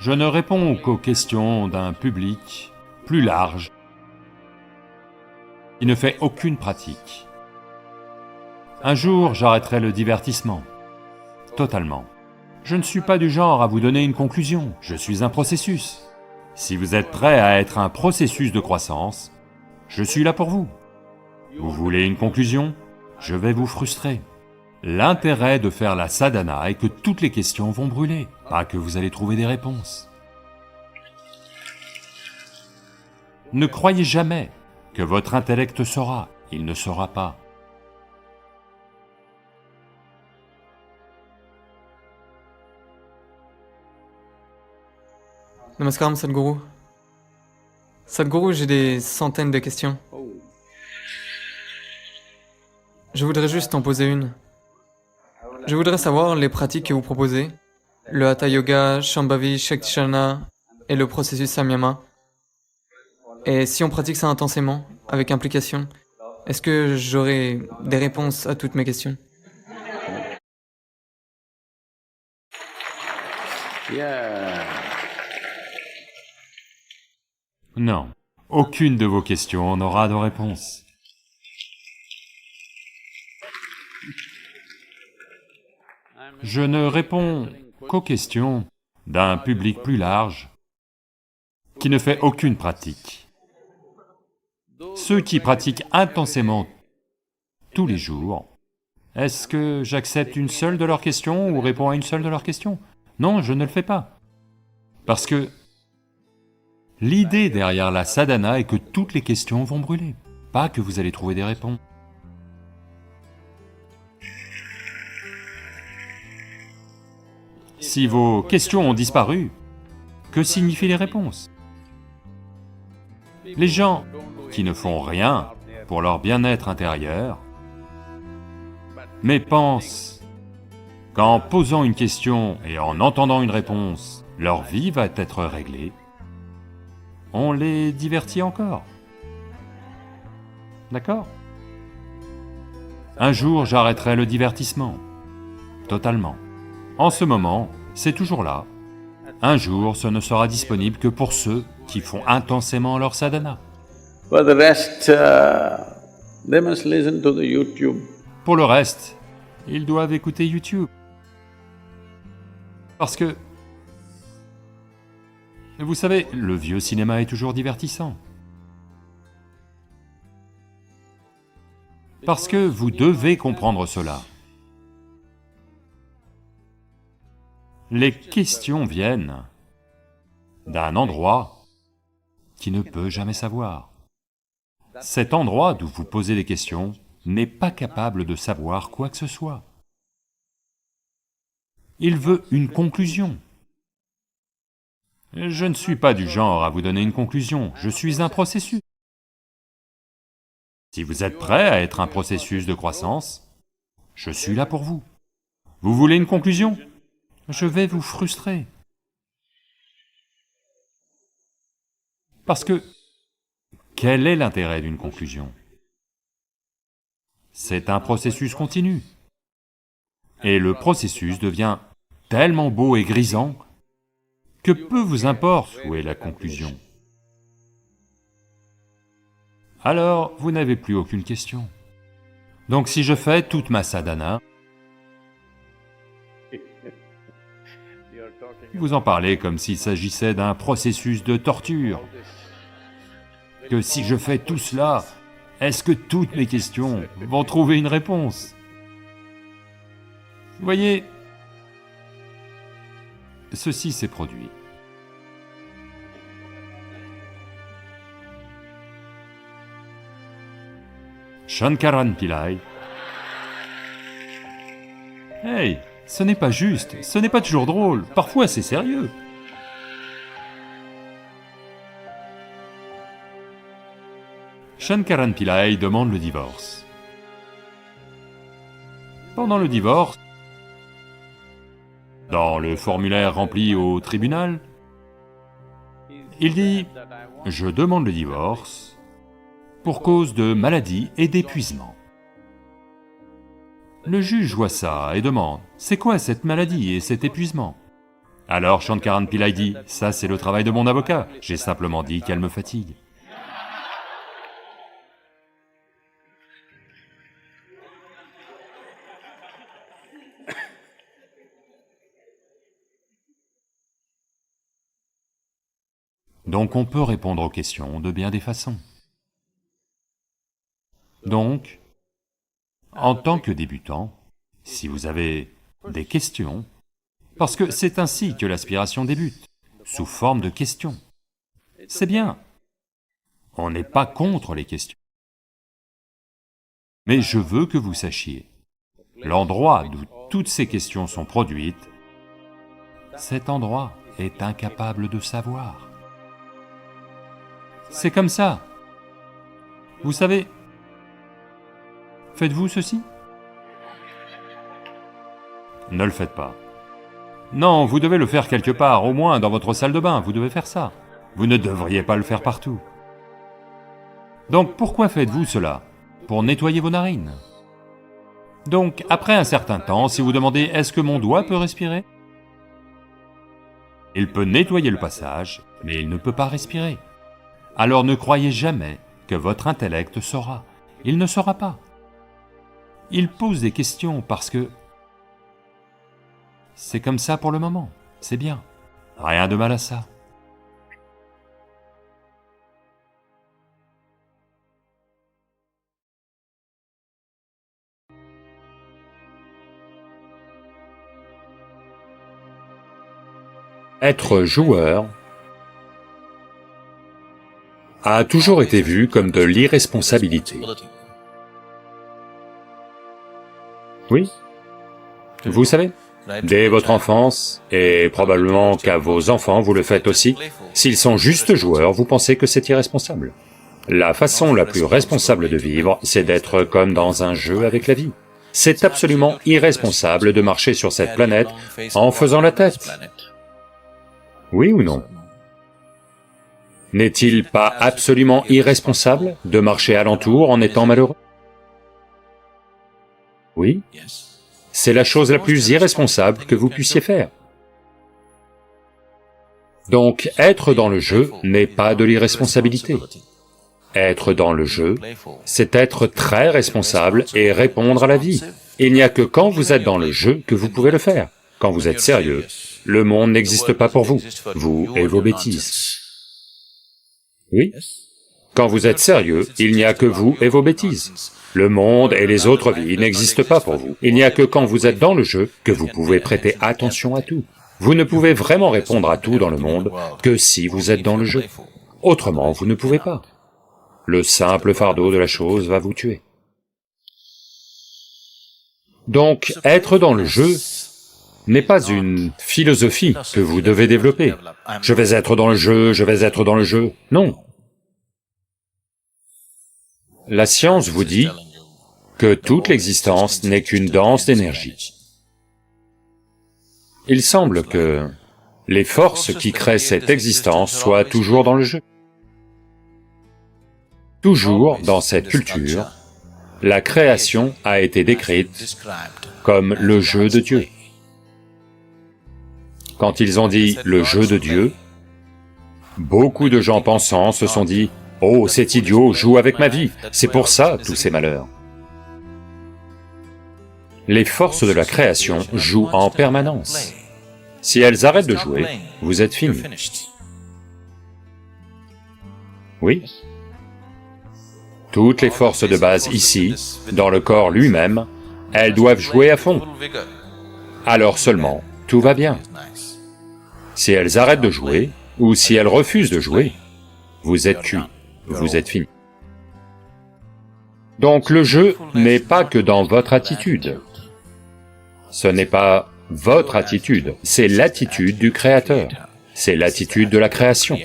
Je ne réponds qu'aux questions d'un public plus large qui ne fait aucune pratique. Un jour, j'arrêterai le divertissement, totalement. Je ne suis pas du genre à vous donner une conclusion, je suis un processus. Si vous êtes prêt à être un processus de croissance, je suis là pour vous. Vous voulez une conclusion? Je vais vous frustrer. L'intérêt de faire la sadhana est que toutes les questions vont brûler, pas que vous allez trouver des réponses. Ne croyez jamais que votre intellect saura, il ne saura pas. Namaskaram Sadhguru. Sadhguru, j'ai des centaines de questions. Je voudrais juste en poser une. Je voudrais savoir les pratiques que vous proposez, le Hatha Yoga, Shambhavi, Shaktisharana et le processus Samyama. Et si on pratique ça intensément, avec implication, est-ce que j'aurai des réponses à toutes mes questions? Non, aucune de vos questions n'aura de réponse. Je ne réponds qu'aux questions d'un public plus large qui ne fait aucune pratique. Ceux qui pratiquent intensément tous les jours, est-ce que j'accepte une seule de leurs questions ou réponds à une seule de leurs questions? Non, je ne le fais pas. Parce que l'idée derrière la sadhana est que toutes les questions vont brûler, pas que vous allez trouver des réponses. Si vos questions ont disparu, que signifient les réponses? Les gens qui ne font rien pour leur bien-être intérieur, mais pensent qu'en posant une question et en entendant une réponse, leur vie va être réglée, on les divertit encore. D'accord? Un jour, j'arrêterai le divertissement, totalement. En ce moment, c'est toujours là. Un jour, ce ne sera disponible que pour ceux qui font intensément leur sadhana. For the rest, they must listen to the YouTube. Pour le reste, ils doivent écouter YouTube. Parce que, vous savez, le vieux cinéma est toujours divertissant. Parce que vous devez comprendre cela. Les questions viennent d'un endroit qui ne peut jamais savoir. Cet endroit d'où vous posez les questions n'est pas capable de savoir quoi que ce soit. Il veut une conclusion. Je ne suis pas du genre à vous donner une conclusion, je suis un processus. Si vous êtes prêt à être un processus de croissance, je suis là pour vous. Vous voulez une conclusion? Je vais vous frustrer. Parce que, quel est l'intérêt d'une conclusion? C'est un processus continu. Et le processus devient tellement beau et grisant que peu vous importe où est la conclusion. Alors, vous n'avez plus aucune question. Donc si je fais toute ma sadhana, vous en parlez comme s'il s'agissait d'un processus de torture. Que si je fais tout cela, est-ce que toutes mes questions vont trouver une réponse? Vous voyez, ceci s'est produit. Shankaran Pillai. Hey, ce n'est pas juste, ce n'est pas toujours drôle, parfois c'est sérieux. Shankaran Pillai demande le divorce. Pendant le divorce, dans le formulaire rempli au tribunal, il dit « Je demande le divorce pour cause de maladie et d'épuisement. » Le juge voit ça et demande « C'est quoi cette maladie et cet épuisement ?» Alors Shankaran Pillai dit, ça c'est le travail de mon avocat, j'ai simplement dit qu'elle me fatigue. Donc on peut répondre aux questions de bien des façons. Donc, en tant que débutant, si vous avez des questions, parce que c'est ainsi que l'aspiration débute, sous forme de questions. C'est bien, on n'est pas contre les questions. Mais je veux que vous sachiez, l'endroit d'où toutes ces questions sont produites, cet endroit est incapable de savoir. C'est comme ça. Vous savez, faites-vous ceci? Ne le faites pas. Non, vous devez le faire quelque part, au moins dans votre salle de bain, vous devez faire ça. Vous ne devriez pas le faire partout. Donc pourquoi faites-vous cela? Pour nettoyer vos narines. Donc après un certain temps, si vous demandez « est-ce que mon doigt peut respirer ?» Il peut nettoyer le passage, mais il ne peut pas respirer. Alors ne croyez jamais que votre intellect saura. Il ne saura pas. Il pose des questions parce que c'est comme ça pour le moment, c'est bien. Rien de mal à ça. Être joueur a toujours été vu comme de l'irresponsabilité. Oui, vous savez, dès votre enfance, et probablement qu'à vos enfants vous le faites aussi, s'ils sont juste joueurs, vous pensez que c'est irresponsable. La façon la plus responsable de vivre, c'est d'être comme dans un jeu avec la vie. C'est absolument irresponsable de marcher sur cette planète en faisant la tête. Oui ou non? N'est-il pas absolument irresponsable de marcher alentour en étant malheureux? Oui, c'est la chose la plus irresponsable que vous puissiez faire. Donc, être dans le jeu n'est pas de l'irresponsabilité. Être dans le jeu, c'est être très responsable et répondre à la vie. Il n'y a que quand vous êtes dans le jeu que vous pouvez le faire. Quand vous êtes sérieux, le monde n'existe pas pour vous, vous et vos bêtises. Oui. Quand vous êtes sérieux, il n'y a que vous et vos bêtises. Le monde et les autres vies n'existent pas pour vous. Il n'y a que quand vous êtes dans le jeu que vous pouvez prêter attention à tout. Vous ne pouvez vraiment répondre à tout dans le monde que si vous êtes dans le jeu. Autrement, vous ne pouvez pas. Le simple fardeau de la chose va vous tuer. Donc, être dans le jeu n'est pas une philosophie que vous devez développer. Je vais être dans le jeu, je vais être dans le jeu. Non. La science vous dit que toute l'existence n'est qu'une danse d'énergie. Il semble que les forces qui créent cette existence soient toujours dans le jeu. Toujours dans cette culture, la création a été décrite comme le jeu de Dieu. Quand ils ont dit « le jeu de Dieu », beaucoup de gens pensants se sont dit « oh, cet idiot joue avec ma vie, c'est pour ça tous ces malheurs ». Les forces de la création jouent en permanence. Si elles arrêtent de jouer, vous êtes fini. Oui. Toutes les forces de base ici, dans le corps lui-même, elles doivent jouer à fond. Alors seulement, tout va bien. Si elles arrêtent de jouer, ou si elles refusent de jouer, vous êtes cuit, vous êtes fini. Donc le jeu n'est pas que dans votre attitude. Ce n'est pas votre attitude, c'est l'attitude du Créateur, c'est l'attitude de la création.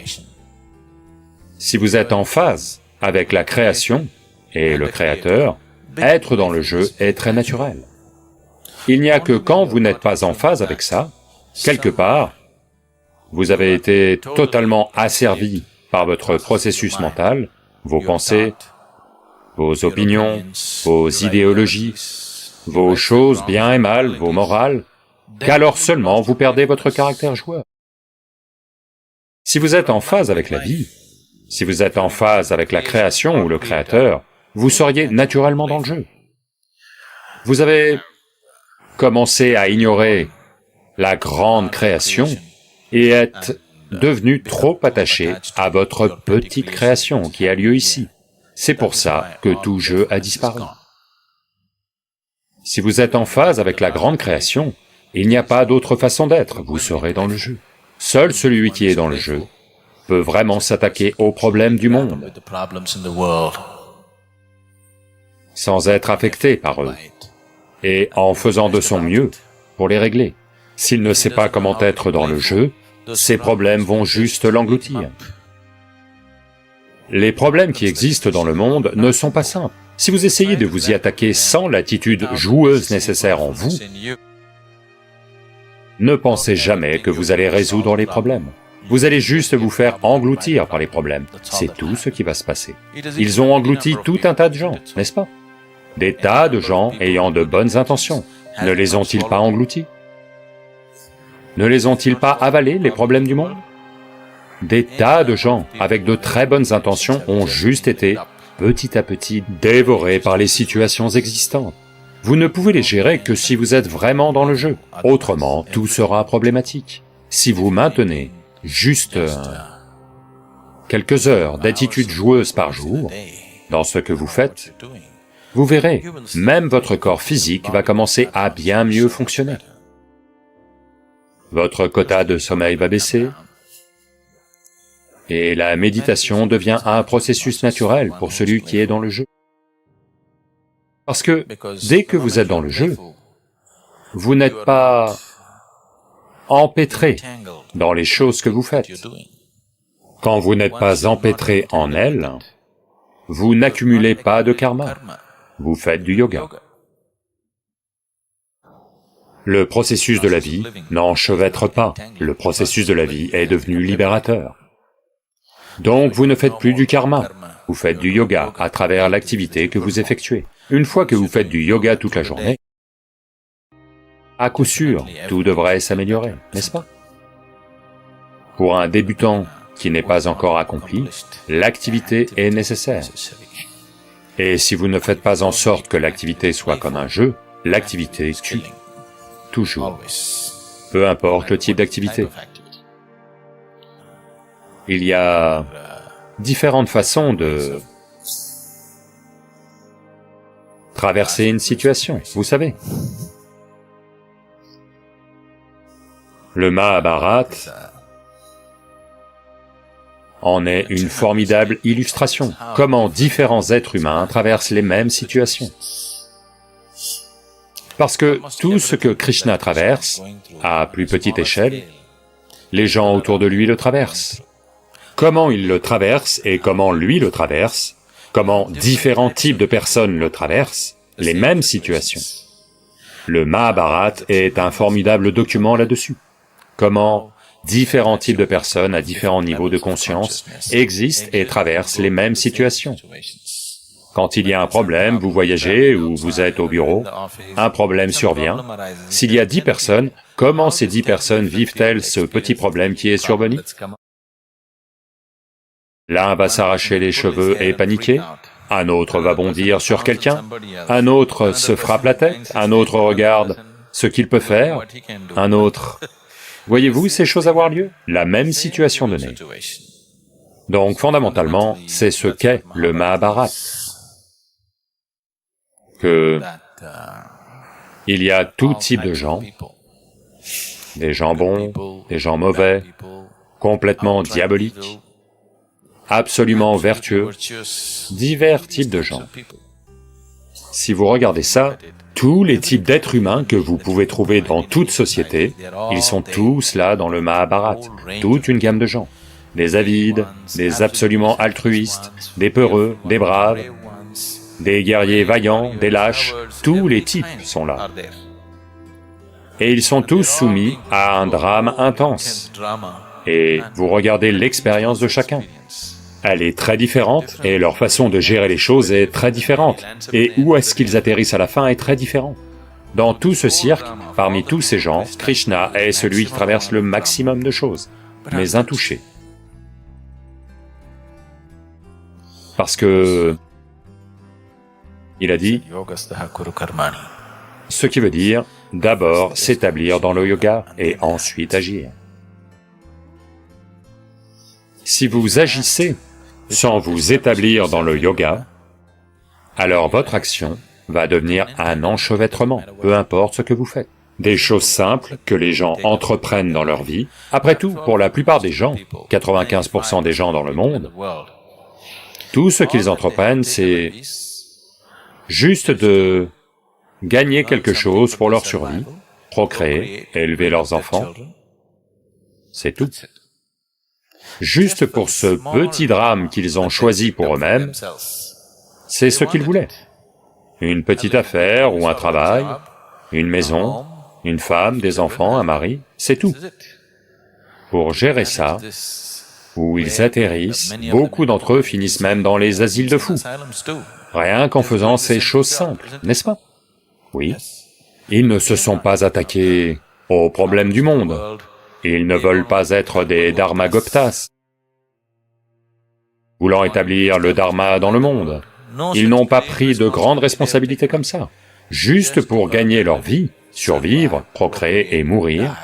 Si vous êtes en phase avec la création et le Créateur, être dans le jeu est très naturel. Il n'y a que quand vous n'êtes pas en phase avec ça, quelque part, vous avez été totalement asservi par votre processus mental, vos pensées, vos opinions, vos idéologies, vos choses bien et mal, vos morales, qu'alors seulement vous perdez votre caractère joueur. Si vous êtes en phase avec la vie, si vous êtes en phase avec la création ou le créateur, vous seriez naturellement dans le jeu. Vous avez commencé à ignorer la grande création et êtes devenu trop attaché à votre petite création qui a lieu ici. C'est pour ça que tout jeu a disparu. Si vous êtes en phase avec la grande création, il n'y a pas d'autre façon d'être, vous serez dans le jeu. Seul celui qui est dans le jeu peut vraiment s'attaquer aux problèmes du monde, sans être affecté par eux, et en faisant de son mieux pour les régler. S'il ne sait pas comment être dans le jeu, ces problèmes vont juste l'engloutir. Les problèmes qui existent dans le monde ne sont pas simples. Si vous essayez de vous y attaquer sans l'attitude joueuse nécessaire en vous, ne pensez jamais que vous allez résoudre les problèmes. Vous allez juste vous faire engloutir par les problèmes. C'est tout ce qui va se passer. Ils ont englouti tout un tas de gens, n'est-ce pas? Des tas de gens ayant de bonnes intentions. Ne les ont-ils pas engloutis? Ne les ont-ils pas avalés, les problèmes du monde? Des tas de gens avec de très bonnes intentions ont juste été, petit à petit, dévorés par les situations existantes. Vous ne pouvez les gérer que si vous êtes vraiment dans le jeu. Autrement, tout sera problématique. Si vous maintenez juste quelques heures d'attitude joueuse par jour dans ce que vous faites, vous verrez, même votre corps physique va commencer à bien mieux fonctionner. Votre quota de sommeil va baisser, et la méditation devient un processus naturel pour celui qui est dans le jeu. Parce que dès que vous êtes dans le jeu, vous n'êtes pas empêtré dans les choses que vous faites. Quand vous n'êtes pas empêtré en elles, vous n'accumulez pas de karma, vous faites du yoga. Le processus de la vie n'enchevêtre pas, le processus de la vie est devenu libérateur. Donc vous ne faites plus du karma, vous faites du yoga à travers l'activité que vous effectuez. Une fois que vous faites du yoga toute la journée, à coup sûr, tout devrait s'améliorer, n'est-ce pas? Pour un débutant qui n'est pas encore accompli, l'activité est nécessaire. Et si vous ne faites pas en sorte que l'activité soit comme un jeu, l'activité tue. Toujours. Peu importe le type d'activité. Il y a différentes façons de traverser une situation, vous savez. Le Mahabharata en est une formidable illustration. Comment différents êtres humains traversent les mêmes situations. Parce que tout ce que Krishna traverse, à plus petite échelle, les gens autour de lui le traversent. Comment il le traverse et comment lui le traverse, comment différents types de personnes le traversent, les mêmes situations. Le Mahabharata est un formidable document là-dessus. Comment différents types de personnes à différents niveaux de conscience existent et traversent les mêmes situations. Quand il y a un problème, vous voyagez ou vous êtes au bureau, un problème survient. S'il y a 10 personnes, comment ces 10 personnes vivent-elles ce petit problème qui est survenu? L'un va s'arracher les cheveux et paniquer, un autre va bondir sur quelqu'un, un autre se frappe la tête, un autre regarde ce qu'il peut faire, un autre... Voyez-vous ces choses avoir lieu? La même situation donnée. Donc fondamentalement, c'est ce qu'est le Mahabharata. Que il y a tout type de gens, des gens bons, des gens mauvais, complètement diaboliques, absolument vertueux, divers types de gens. Si vous regardez ça, tous les types d'êtres humains que vous pouvez trouver dans toute société, ils sont tous là dans le Mahabharata, toute une gamme de gens. Des avides, des absolument altruistes, des peureux, des braves, des guerriers vaillants, des lâches, tous les types sont là. Et ils sont tous soumis à un drame intense. Et vous regardez l'expérience de chacun. Elle est très différente, et leur façon de gérer les choses est très différente. Et où est-ce qu'ils atterrissent à la fin est très différent. Dans tout ce cirque, parmi tous ces gens, Krishna est celui qui traverse le maximum de choses, mais intouché. Parce que... il a dit, ce qui veut dire d'abord s'établir dans le yoga et ensuite agir. Si vous agissez sans vous établir dans le yoga, alors votre action va devenir un enchevêtrement, peu importe ce que vous faites. Des choses simples que les gens entreprennent dans leur vie. Après tout, pour la plupart des gens, 95% des gens dans le monde, tout ce qu'ils entreprennent, c'est juste de gagner quelque chose pour leur survie, procréer, élever leurs enfants, c'est tout. Juste pour ce petit drame qu'ils ont choisi pour eux-mêmes, c'est ce qu'ils voulaient. Une petite affaire ou un travail, une maison, une femme, des enfants, un mari, c'est tout. Pour gérer ça, où ils atterrissent, beaucoup d'entre eux finissent même dans les asiles de fous, rien qu'en faisant ces choses simples, n'est-ce pas? Oui. Ils ne se sont pas attaqués aux problèmes du monde, ils ne veulent pas être des dharmaguptas, voulant établir le dharma dans le monde. Ils n'ont pas pris de grandes responsabilités comme ça, juste pour gagner leur vie, survivre, procréer et mourir,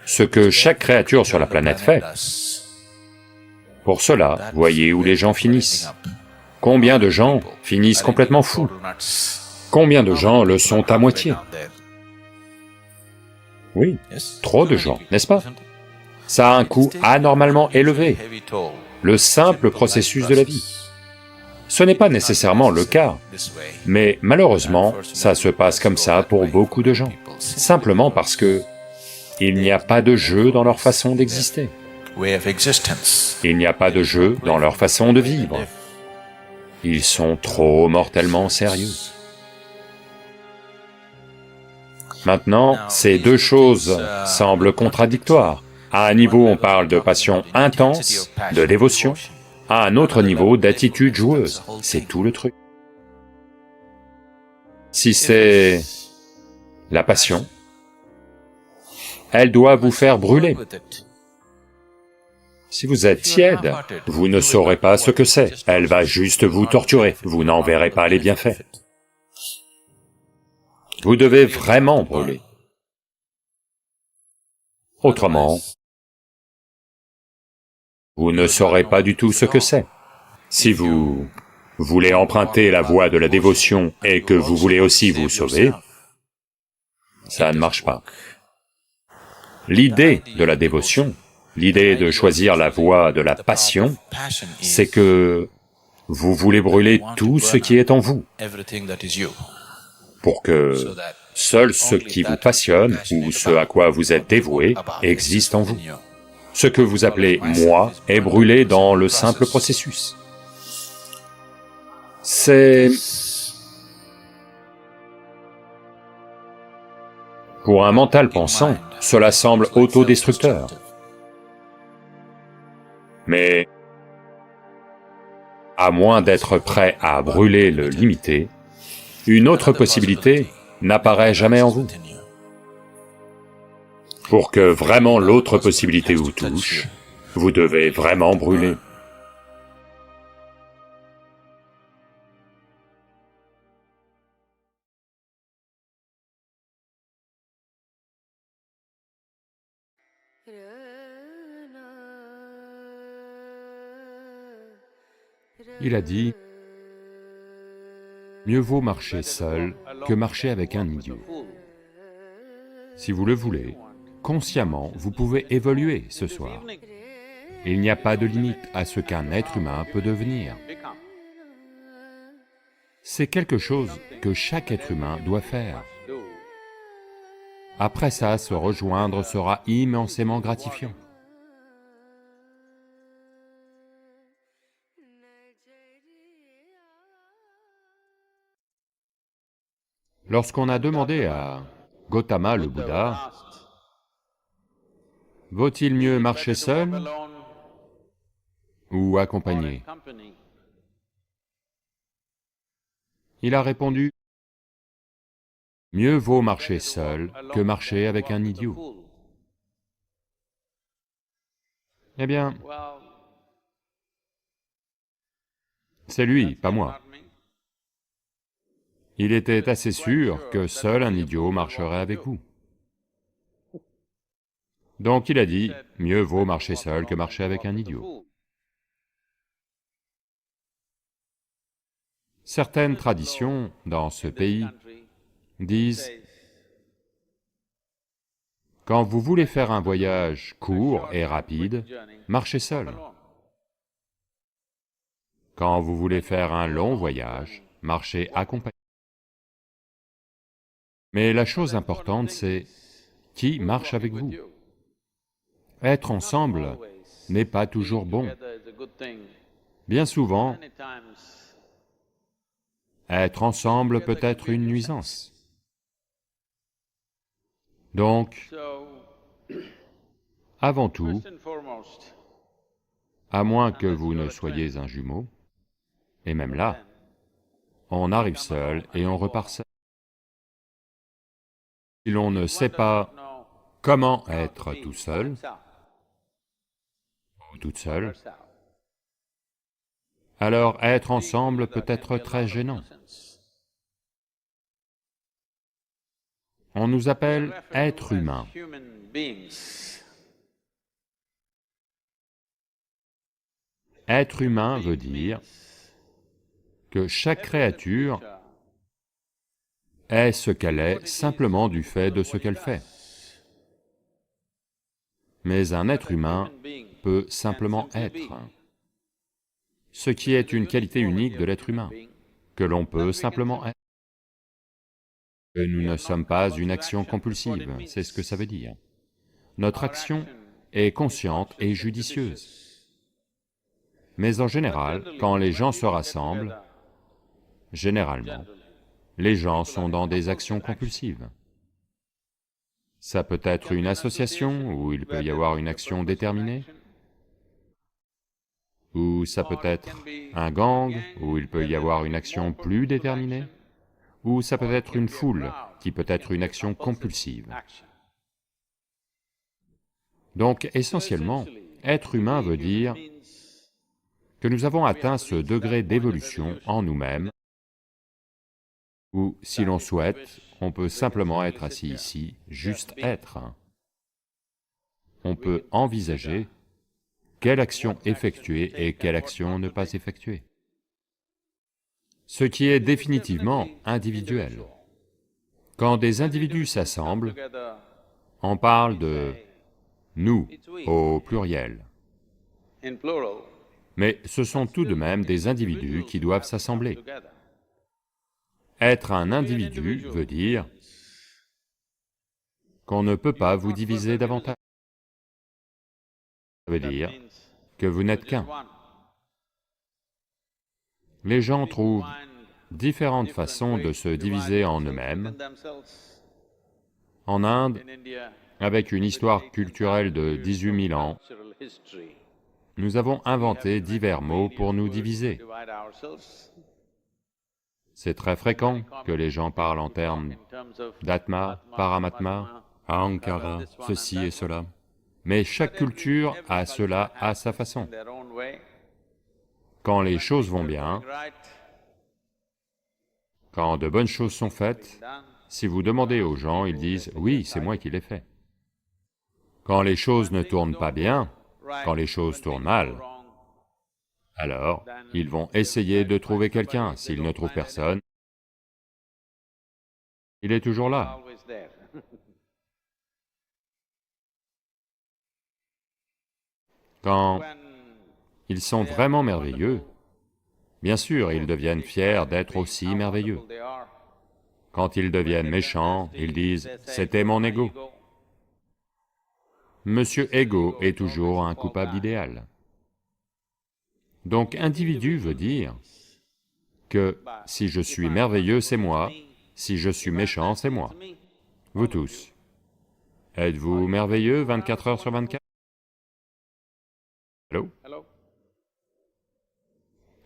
ce que chaque créature sur la planète fait. Pour cela, voyez où les gens finissent. Combien de gens finissent complètement fous? Combien de gens le sont à moitié? Oui, trop de gens, n'est-ce pas? Ça a un coût anormalement élevé, le simple processus de la vie. Ce n'est pas nécessairement le cas, mais malheureusement, ça se passe comme ça pour beaucoup de gens, simplement parce que il n'y a pas de jeu dans leur façon d'exister. Il n'y a pas de jeu dans leur façon de vivre. Ils sont trop mortellement sérieux. Maintenant, ces deux choses semblent contradictoires. À un niveau, on parle de passion intense, de dévotion, à un autre niveau, d'attitude joueuse. C'est tout le truc. Si c'est la passion, elle doit vous faire brûler. Si vous êtes tiède, vous ne saurez pas ce que c'est, elle va juste vous torturer, vous n'en verrez pas les bienfaits. Vous devez vraiment brûler. Autrement, vous ne saurez pas du tout ce que c'est. Si vous voulez emprunter la voie de la dévotion et que vous voulez aussi vous sauver, ça ne marche pas. L'idée de la dévotion, l'idée de choisir la voie de la passion, c'est que vous voulez brûler tout ce qui est en vous, pour que seul ce qui vous passionne, ou ce à quoi vous êtes dévoué, existe en vous. Ce que vous appelez « moi » est brûlé dans le simple processus. C'est... Pour un mental pensant, cela semble autodestructeur. Mais, à moins d'être prêt à brûler le limité, une autre possibilité n'apparaît jamais en vous. Pour que vraiment l'autre possibilité vous touche, vous devez vraiment brûler. Il a dit, mieux vaut marcher seul que marcher avec un idiot. Si vous le voulez, consciemment, vous pouvez évoluer ce soir. Il n'y a pas de limite à ce qu'un être humain peut devenir. C'est quelque chose que chaque être humain doit faire. Après ça, se rejoindre sera immensément gratifiant. Lorsqu'on a demandé à Gautama le Bouddha, vaut-il mieux marcher seul ou accompagné? Il a répondu, Mieux vaut marcher seul que marcher avec un idiot. Eh bien, c'est lui, pas moi. Il était assez sûr que seul un idiot marcherait avec vous. Donc il a dit, mieux vaut marcher seul que marcher avec un idiot. Certaines traditions dans ce pays disent, quand vous voulez faire un voyage court et rapide, marchez seul. Quand vous voulez faire un long voyage, marchez accompagné. Mais la chose importante, c'est qui marche avec vous. Être ensemble n'est pas toujours bon. Bien souvent, être ensemble peut être une nuisance. Donc, avant tout, à moins que vous ne soyez un jumeau, et même là, on arrive seul et on repart seul. Si l'on ne sait pas comment être tout seul, ou toute seule, alors être ensemble peut être très gênant. On nous appelle êtres humains. Être humain veut dire que chaque créature est ce qu'elle est simplement du fait de ce qu'elle fait. Mais un être humain peut simplement être, ce qui est une qualité unique de l'être humain, que l'on peut simplement être. Que nous ne sommes pas une action compulsive, c'est ce que ça veut dire. Notre action est consciente et judicieuse. Mais en général, quand les gens se rassemblent, généralement, les gens sont dans des actions compulsives. Ça peut être une association où il peut y avoir une action déterminée, ou ça peut être un gang où il peut y avoir une action plus déterminée, ou ça peut être une foule qui peut être une action compulsive. Donc essentiellement, être humain veut dire que nous avons atteint ce degré d'évolution en nous-mêmes où, si l'on souhaite, on peut simplement être assis ici, juste être. On peut envisager quelle action effectuer et quelle action ne pas effectuer. Ce qui est définitivement individuel. Quand des individus s'assemblent, on parle de « nous » au pluriel. Mais ce sont tout de même des individus qui doivent s'assembler. Être un individu veut dire qu'on ne peut pas vous diviser davantage. Ça veut dire que vous n'êtes qu'un. Les gens trouvent différentes façons de se diviser en eux-mêmes. En Inde, avec une histoire culturelle de 18 000 ans, nous avons inventé divers mots pour nous diviser. C'est très fréquent que les gens parlent en termes d'Atma, Paramatma, Ahankara, ceci et cela. Mais chaque culture a cela à sa façon. Quand les choses vont bien, quand de bonnes choses sont faites, si vous demandez aux gens, ils disent « oui, c'est moi qui l'ai fait ». Quand les choses ne tournent pas bien, quand les choses tournent mal, alors ils vont essayer de trouver quelqu'un. S'ils ne trouvent personne, il est toujours là. Quand ils sont vraiment merveilleux, bien sûr, ils deviennent fiers d'être aussi merveilleux. Quand ils deviennent méchants, ils disent « c'était mon ego ». Monsieur Ego est toujours un coupable idéal. Donc individu veut dire que si je suis merveilleux, c'est moi, si je suis méchant, c'est moi. Vous tous, êtes-vous merveilleux 24 heures sur 24? Allô?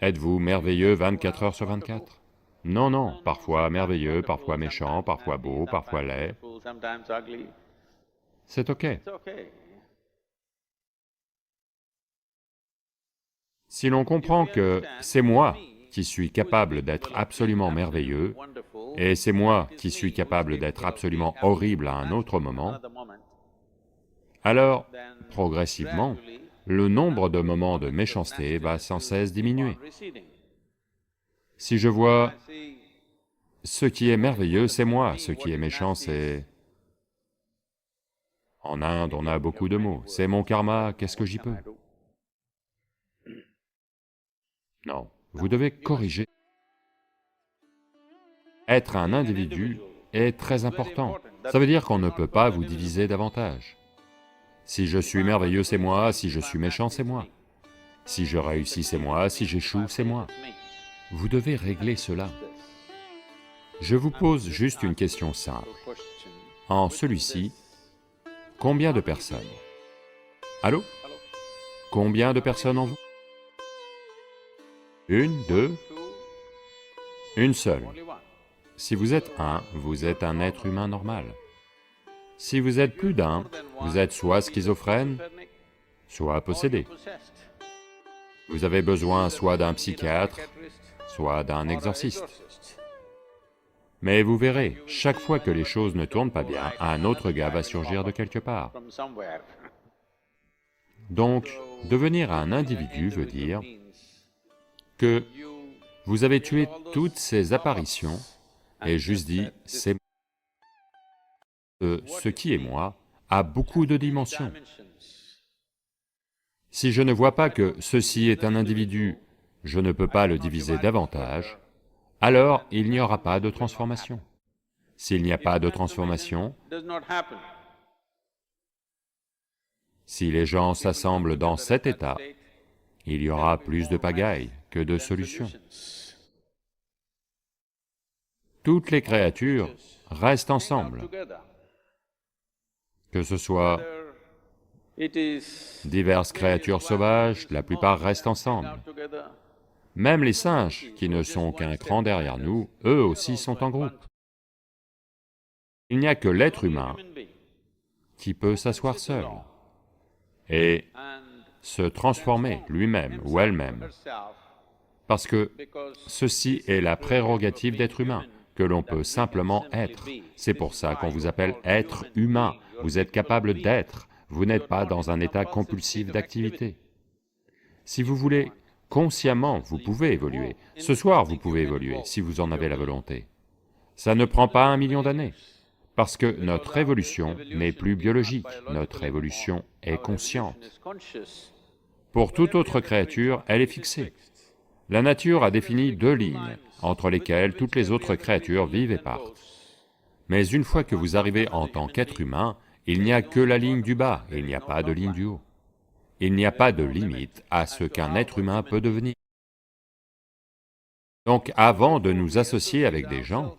Êtes-vous merveilleux 24 heures sur 24? Non, non, parfois merveilleux, parfois méchant, parfois beau, parfois laid, c'est ok. Si l'on comprend que c'est moi qui suis capable d'être absolument merveilleux, et c'est moi qui suis capable d'être absolument horrible à un autre moment, alors, progressivement, le nombre de moments de méchanceté va sans cesse diminuer. Si je vois ce qui est merveilleux, c'est moi, ce qui est méchant, c'est... En Inde, on a beaucoup de mots, c'est mon karma, qu'est-ce que j'y peux? Non, vous devez corriger. Être un individu est très important. Ça veut dire qu'on ne peut pas vous diviser davantage. Si je suis merveilleux, c'est moi, si je suis méchant, c'est moi. Si je réussis, c'est moi, si j'échoue, c'est moi. Vous devez régler cela. Je vous pose juste une question simple. En celui-ci, combien de personnes? Allô? Combien de personnes en vous? Une, deux? Une seule. Si vous êtes un être humain normal. Si vous êtes plus d'un, vous êtes soit schizophrène, soit possédé. Vous avez besoin soit d'un psychiatre, soit d'un exorciste. Mais vous verrez, chaque fois que les choses ne tournent pas bien, un autre gars va surgir de quelque part. Donc, devenir un individu veut dire que vous avez tué toutes ces apparitions et juste dit, c'est... ce qui est moi a beaucoup de dimensions. Si je ne vois pas que ceci est un individu, je ne peux pas le diviser davantage, alors il n'y aura pas de transformation. S'il n'y a pas de transformation, si les gens s'assemblent dans cet état, il y aura plus de pagaille que de solutions. Toutes les créatures restent ensemble, que ce soit diverses créatures sauvages, la plupart restent ensemble. Même les singes, qui ne sont qu'un cran derrière nous, eux aussi sont en groupe. Il n'y a que l'être humain qui peut s'asseoir seul et se transformer lui-même ou elle-même, parce que ceci est la prérogative d'être humain, que l'on peut simplement être. C'est pour ça qu'on vous appelle être humain, vous êtes capable d'être, vous n'êtes pas dans un état compulsif d'activité. Si vous voulez, consciemment, vous pouvez évoluer. Ce soir, vous pouvez évoluer, si vous en avez la volonté. Ça ne prend pas 1 million d'années, parce que notre évolution n'est plus biologique, notre évolution est consciente. Pour toute autre créature, elle est fixée. La nature a défini 2 lignes, entre lesquelles toutes les autres créatures vivent et partent. Mais une fois que vous arrivez en tant qu'être humain, il n'y a que la ligne du bas, il n'y a pas de ligne du haut. Il n'y a pas de limite à ce qu'un être humain peut devenir. Donc avant de nous associer avec des gens,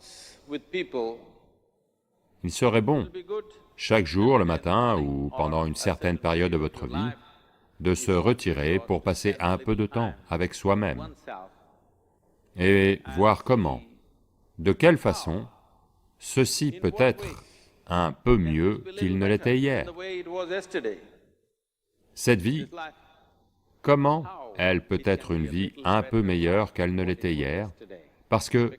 il serait bon, chaque jour, le matin ou pendant une certaine période de votre vie, de se retirer pour passer un peu de temps avec soi-même et voir comment, de quelle façon, ceci peut être un peu mieux qu'il ne l'était hier. Cette vie, comment elle peut être une vie un peu meilleure qu'elle ne l'était hier? Parce que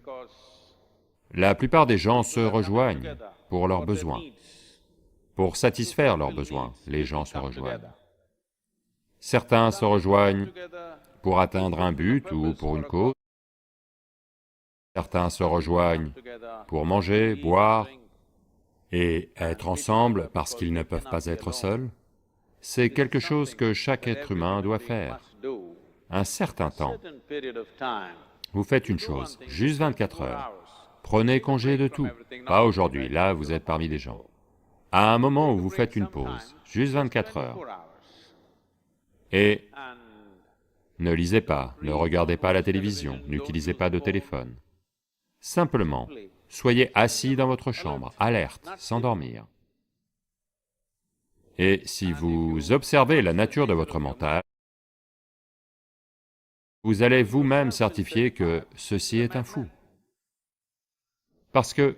la plupart des gens se rejoignent pour leurs besoins. Pour satisfaire leurs besoins, les gens se rejoignent. Certains se rejoignent pour atteindre un but ou pour une cause. Certains se rejoignent pour manger, boire et être ensemble parce qu'ils ne peuvent pas être seuls. C'est quelque chose que chaque être humain doit faire. Un certain temps, vous faites une chose, juste 24 heures. Prenez congé de tout, pas aujourd'hui, là vous êtes parmi des gens. À un moment où vous faites une pause, juste 24 heures. Et ne lisez pas, ne regardez pas la télévision, n'utilisez pas de téléphone. Simplement, soyez assis dans votre chambre, alerte, sans dormir. Et si vous observez la nature de votre mental, vous allez vous-même certifier que ceci est un fou. Parce que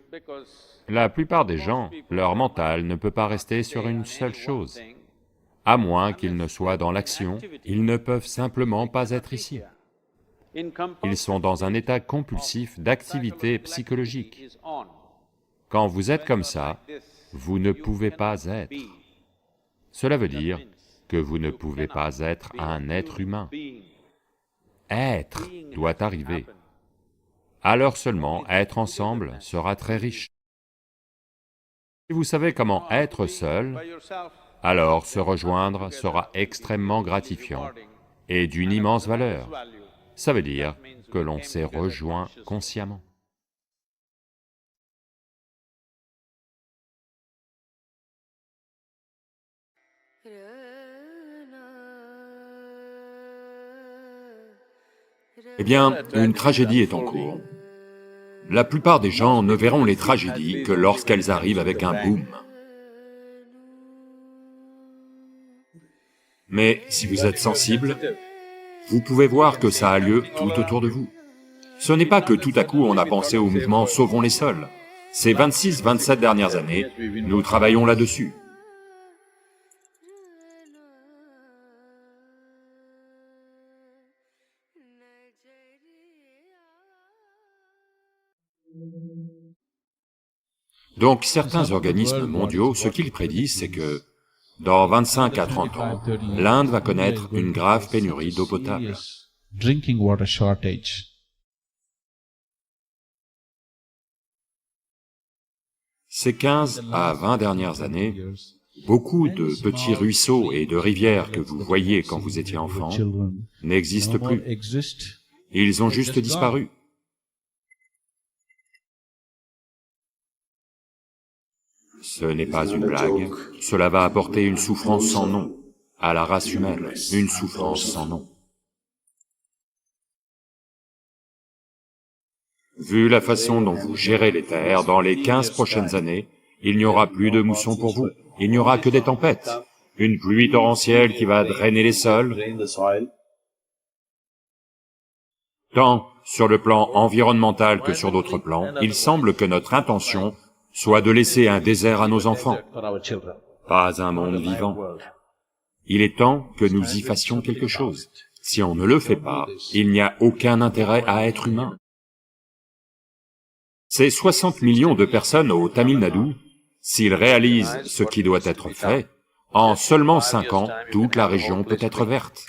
la plupart des gens, leur mental ne peut pas rester sur une seule chose. À moins qu'ils ne soient dans l'action, ils ne peuvent simplement pas être ici. Ils sont dans un état compulsif d'activité psychologique. Quand vous êtes comme ça, vous ne pouvez pas être. Cela veut dire que vous ne pouvez pas être un être humain. Être doit arriver. Alors seulement, être ensemble sera très riche. Si vous savez comment être seul, alors se rejoindre sera extrêmement gratifiant et d'une immense valeur. Ça veut dire que l'on s'est rejoint consciemment. Eh bien, une tragédie est en cours. La plupart des gens ne verront les tragédies que lorsqu'elles arrivent avec un boom. Mais si vous êtes sensible, vous pouvez voir que ça a lieu tout autour de vous. Ce n'est pas que tout à coup on a pensé au mouvement « Sauvons les sols ». Ces 26-27 dernières années, nous travaillons là-dessus. Donc certains organismes mondiaux, ce qu'ils prédisent, c'est que dans 25 à 30 ans, l'Inde va connaître une grave pénurie d'eau potable. Ces 15 à 20 dernières années, beaucoup de petits ruisseaux et de rivières que vous voyiez quand vous étiez enfant n'existent plus. Ils ont juste disparu. Ce n'est pas une blague, cela va apporter une souffrance sans nom à la race humaine, une souffrance sans nom. Vu la façon dont vous gérez les terres, dans les 15 prochaines années, il n'y aura plus de moussons pour vous, il n'y aura que des tempêtes, une pluie torrentielle qui va drainer les sols. Tant sur le plan environnemental que sur d'autres plans, il semble que notre intention soit de laisser un désert à nos enfants, pas un monde vivant. Il est temps que nous y fassions quelque chose. Si on ne le fait pas, il n'y a aucun intérêt à être humain. Ces 60 millions de personnes au Tamil Nadu, s'ils réalisent ce qui doit être fait, en seulement 5 ans, toute la région peut être verte.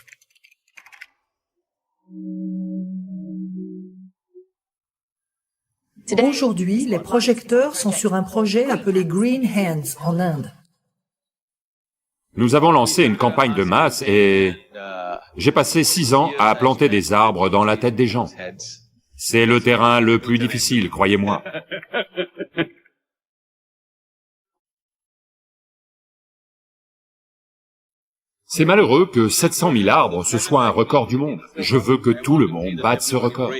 Aujourd'hui, les projecteurs sont sur un projet appelé Green Hands en Inde. Nous avons lancé une campagne de masse et j'ai passé 6 ans à planter des arbres dans la tête des gens. C'est le terrain le plus difficile, croyez-moi. C'est malheureux que 700 000 arbres, ce soit un record du monde. Je veux que tout le monde batte ce record.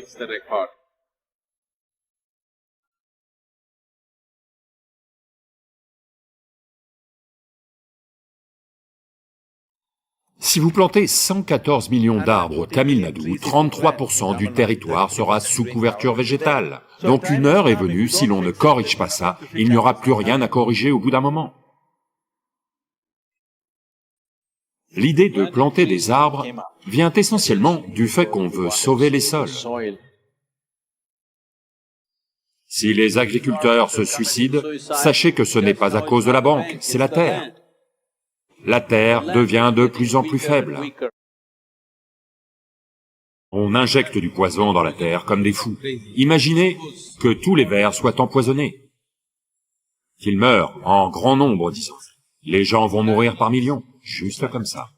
Si vous plantez 114 millions d'arbres au Tamil Nadu, 33% du territoire sera sous couverture végétale. Donc une heure est venue, si l'on ne corrige pas ça, il n'y aura plus rien à corriger au bout d'un moment. L'idée de planter des arbres vient essentiellement du fait qu'on veut sauver les sols. Si les agriculteurs se suicident, sachez que ce n'est pas à cause de la banque, c'est la terre. La terre devient de plus en plus faible. On injecte du poison dans la terre comme des fous. Imaginez que tous les vers soient empoisonnés. Qu'ils meurent en grand nombre, disons. Les gens vont mourir par millions, juste comme ça.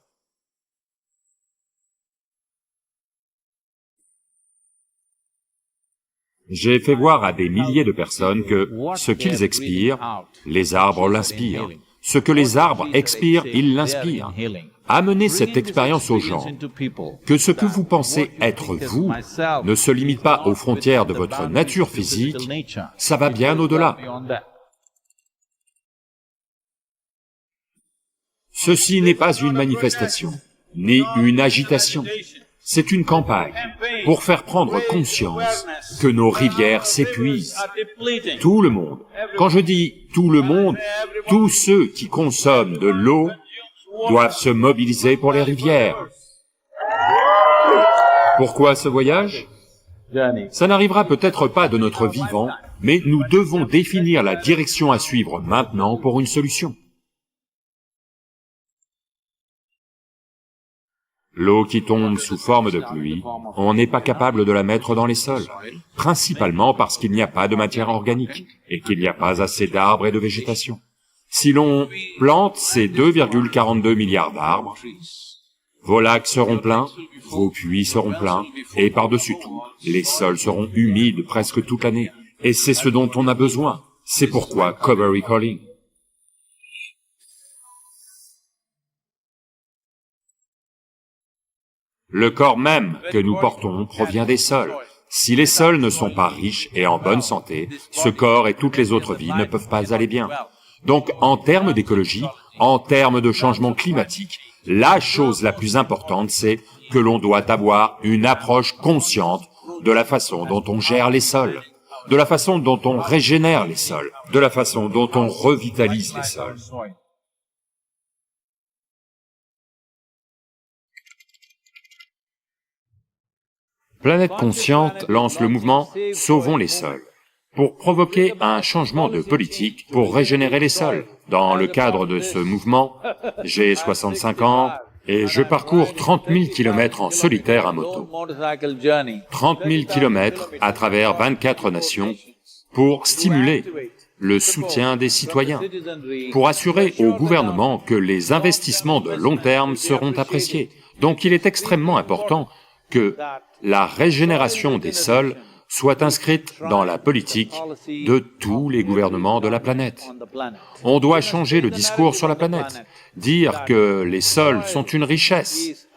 J'ai fait voir à des milliers de personnes que ce qu'ils expirent, les arbres l'inspirent. Ce que les arbres expirent, ils l'inspirent. Amenez cette expérience aux gens, que ce que vous pensez être vous ne se limite pas aux frontières de votre nature physique, ça va bien au-delà. Ceci n'est pas une manifestation, ni une agitation. C'est une campagne pour faire prendre conscience que nos rivières s'épuisent. Tout le monde, quand je dis tout le monde, tous ceux qui consomment de l'eau doivent se mobiliser pour les rivières. Pourquoi ce voyage? Ça n'arrivera peut-être pas de notre vivant, mais nous devons définir la direction à suivre maintenant pour une solution. L'eau qui tombe sous forme de pluie, on n'est pas capable de la mettre dans les sols, principalement parce qu'il n'y a pas de matière organique et qu'il n'y a pas assez d'arbres et de végétation. Si l'on plante ces 2,42 milliards d'arbres, vos lacs seront pleins, vos puits seront pleins, et par-dessus tout, les sols seront humides presque toute l'année. Et c'est ce dont on a besoin. C'est pourquoi Coveri Calling. Le corps même que nous portons provient des sols. Si les sols ne sont pas riches et en bonne santé, ce corps et toutes les autres vies ne peuvent pas aller bien. Donc, en termes d'écologie, en termes de changement climatique, la chose la plus importante, c'est que l'on doit avoir une approche consciente de la façon dont on gère les sols, de la façon dont on régénère les sols, de la façon dont on revitalise les sols. Planète Consciente lance le mouvement « Sauvons les sols » pour provoquer un changement de politique pour régénérer les sols. Dans le cadre de ce mouvement, j'ai 65 ans et je parcours 30 000 kilomètres en solitaire à moto. 30 000 kilomètres à travers 24 nations pour stimuler le soutien des citoyens, pour assurer au gouvernement que les investissements de long terme seront appréciés. Donc il est extrêmement important que la régénération des sols soit inscrite dans la politique de tous les gouvernements de la planète. On doit changer le discours sur la planète, dire que les sols sont une richesse,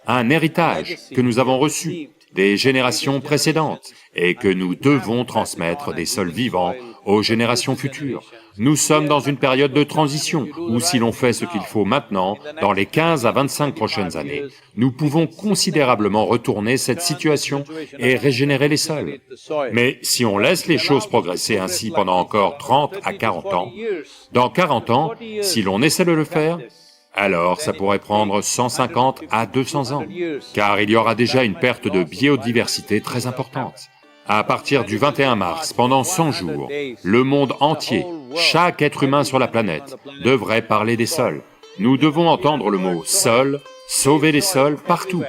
un héritage que nous avons reçu des générations précédentes et que nous devons transmettre des sols vivants aux générations futures. Nous sommes dans une période de transition où si l'on fait ce qu'il faut maintenant, dans les 15 à 25 prochaines années, nous pouvons considérablement retourner cette situation et régénérer les sols. Mais si on laisse les choses progresser ainsi pendant encore 30 à 40 ans, dans 40 ans, si l'on essaie de le faire, alors ça pourrait prendre 150 à 200 ans, car il y aura déjà une perte de biodiversité très importante. À partir du 21 mars, pendant 100 jours, le monde entier, chaque être humain sur la planète, devrait parler des sols. Nous devons entendre le mot « sol »,« sauver les sols » partout,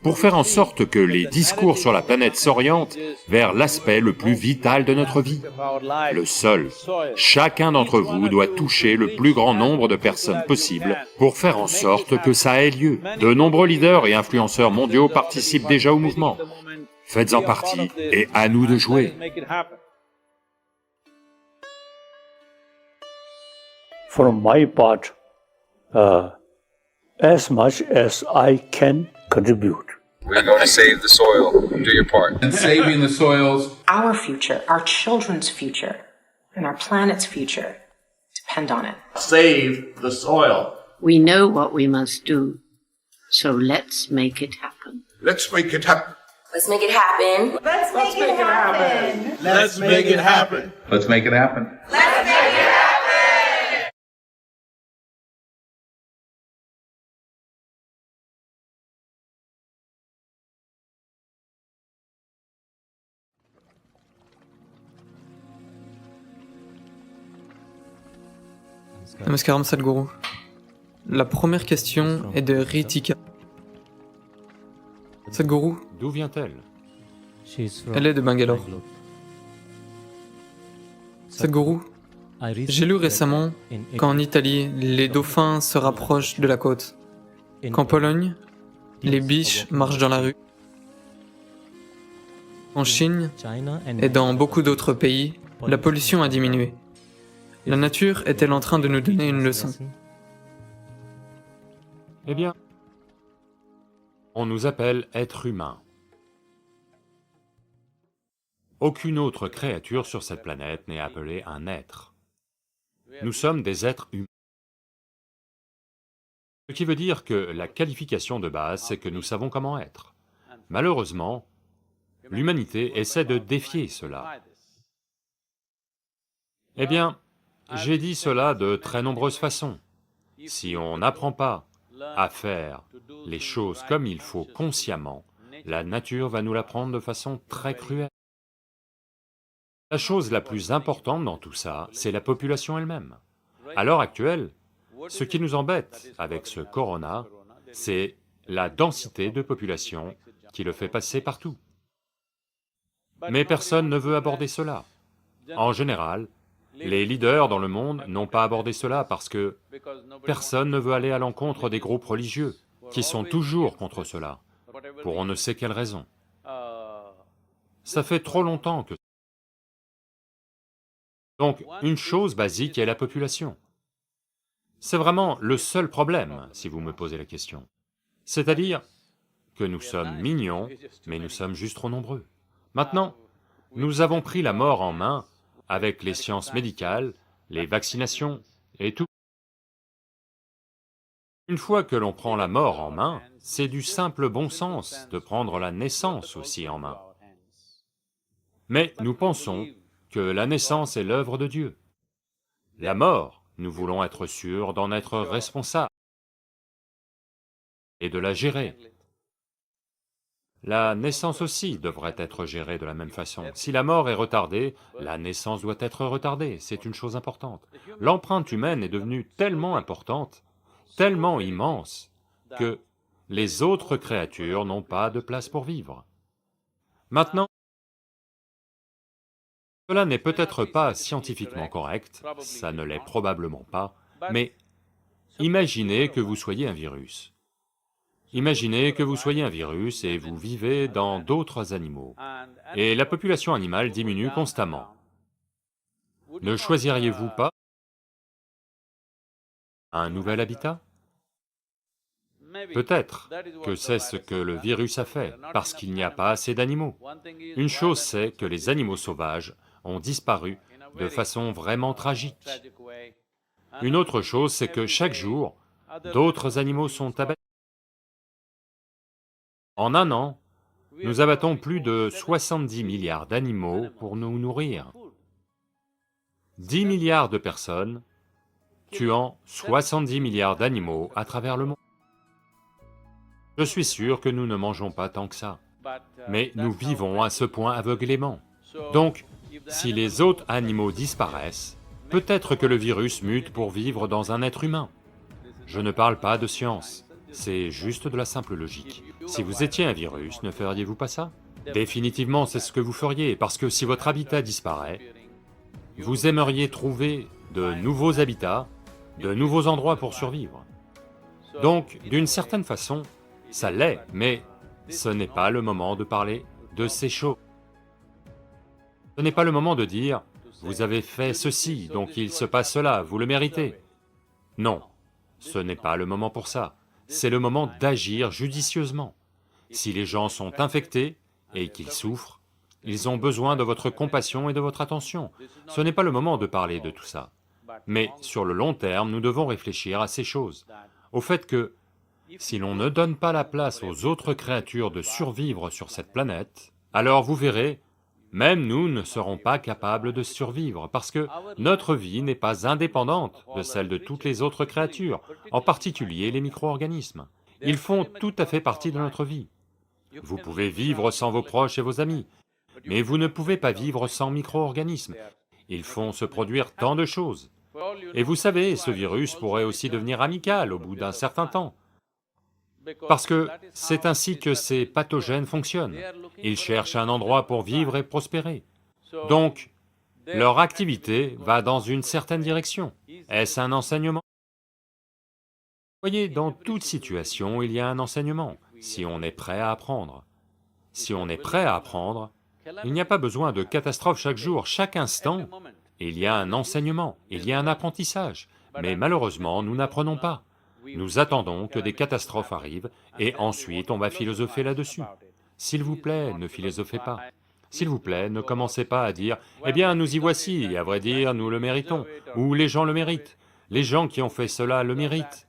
pour faire en sorte que les discours sur la planète s'orientent vers l'aspect le plus vital de notre vie, le sol. Chacun d'entre vous doit toucher le plus grand nombre de personnes possible pour faire en sorte que ça ait lieu. De nombreux leaders et influenceurs mondiaux participent déjà au mouvement. Faites-en partie et à nous de jouer. From my part, as much as I can contribute. We're going to save the soil. Do your part. And saving the soils. Our future, our children's future, and our planet's future depend on it. Save the soil. We know what we must do, so let's make it happen. Let's make it happen. Let's make it happen. Let's make it happen. Let's make it happen. Let's make it happen. Let's make it happen. Namaskaram Sadhguru. La première question est de Ritika. Sadhguru, D'où vient-elle? elle est de Bangalore. Sadhguru, j'ai lu récemment qu'en Italie, les dauphins se rapprochent de la côte, qu'en Pologne, les biches marchent dans la rue, en Chine et dans beaucoup d'autres pays, la pollution a diminué. La nature est-elle en train de nous donner une leçon? Eh bien, on nous appelle êtres humains. Aucune autre créature sur cette planète n'est appelée un être. Nous sommes des êtres humains. Ce qui veut dire que la qualification de base, c'est que nous savons comment être. Malheureusement, l'humanité essaie de défier cela. Eh bien, j'ai dit cela de très nombreuses façons. Si on n'apprend pas à faire les choses comme il faut consciemment, la nature va nous l'apprendre de façon très cruelle. La chose la plus importante dans tout ça, c'est la population elle-même. À l'heure actuelle, ce qui nous embête avec ce corona, c'est la densité de population qui le fait passer partout. Mais personne ne veut aborder cela. En général, les leaders dans le monde n'ont pas abordé cela parce que personne ne veut aller à l'encontre des groupes religieux, qui sont toujours contre cela, pour on ne sait quelle raison. Ça fait trop longtemps que... Donc, une chose basique est la population. C'est vraiment le seul problème, si vous me posez la question. C'est-à-dire que nous sommes mignons, mais nous sommes juste trop nombreux. Maintenant, nous avons pris la mort en main avec les sciences médicales, les vaccinations et tout. Une fois que l'on prend la mort en main, c'est du simple bon sens de prendre la naissance aussi en main. Mais nous pensons que la naissance est l'œuvre de Dieu. La mort, nous voulons être sûrs d'en être responsables et de la gérer. La naissance aussi devrait être gérée de la même façon. Si la mort est retardée, la naissance doit être retardée, c'est une chose importante. L'empreinte humaine est devenue tellement importante, tellement immense, que les autres créatures n'ont pas de place pour vivre. Maintenant, cela n'est peut-être pas scientifiquement correct, ça ne l'est probablement pas, mais imaginez que vous soyez un virus. Imaginez que vous soyez un virus et vous vivez dans d'autres animaux, et la population animale diminue constamment. Ne choisiriez-vous pas un nouvel habitat? Peut-être que c'est ce que le virus a fait, parce qu'il n'y a pas assez d'animaux. Une chose c'est que les animaux sauvages ont disparu de façon vraiment tragique. Une autre chose c'est que chaque jour, d'autres animaux sont abattus. En un an, nous abattons plus de 70 milliards d'animaux pour nous nourrir. 10 milliards de personnes tuant 70 milliards d'animaux à travers le monde. Je suis sûr que nous ne mangeons pas tant que ça, mais nous vivons à ce point aveuglément. Donc, si les autres animaux disparaissent, peut-être que le virus mute pour vivre dans un être humain. Je ne parle pas de science. C'est juste de la simple logique. Si vous étiez un virus, ne feriez-vous pas ça? Définitivement, c'est ce que vous feriez, parce que si votre habitat disparaît, vous aimeriez trouver de nouveaux habitats, de nouveaux endroits pour survivre. Donc, d'une certaine façon, ça l'est, mais ce n'est pas le moment de parler de ces choses. Ce n'est pas le moment de dire, vous avez fait ceci, donc il se passe cela, vous le méritez. Non, ce n'est pas le moment pour ça. C'est le moment d'agir judicieusement. Si les gens sont infectés et qu'ils souffrent, ils ont besoin de votre compassion et de votre attention. Ce n'est pas le moment de parler de tout ça. Mais sur le long terme, nous devons réfléchir à ces choses, au fait que si l'on ne donne pas la place aux autres créatures de survivre sur cette planète, alors vous verrez, même nous ne serons pas capables de survivre, parce que notre vie n'est pas indépendante de celle de toutes les autres créatures, en particulier les micro-organismes. Ils font tout à fait partie de notre vie. Vous pouvez vivre sans vos proches et vos amis, mais vous ne pouvez pas vivre sans micro-organismes. Ils font se produire tant de choses. Et vous savez, ce virus pourrait aussi devenir amical au bout d'un certain temps. Parce que c'est ainsi que ces pathogènes fonctionnent. Ils cherchent un endroit pour vivre et prospérer. Donc, leur activité va dans une certaine direction. Est-ce un enseignement? Voyez, dans toute situation, il y a un enseignement, si on est prêt à apprendre. Si on est prêt à apprendre, il n'y a pas besoin de catastrophe chaque jour, chaque instant. Il y a un enseignement, il y a un apprentissage, mais malheureusement, nous n'apprenons pas. Nous attendons que des catastrophes arrivent, et ensuite on va philosopher là-dessus. S'il vous plaît, ne philosophez pas. S'il vous plaît, ne commencez pas à dire « Eh bien, nous y voici, et à vrai dire, nous le méritons », ou « Les gens le méritent, les gens qui ont fait cela le méritent ».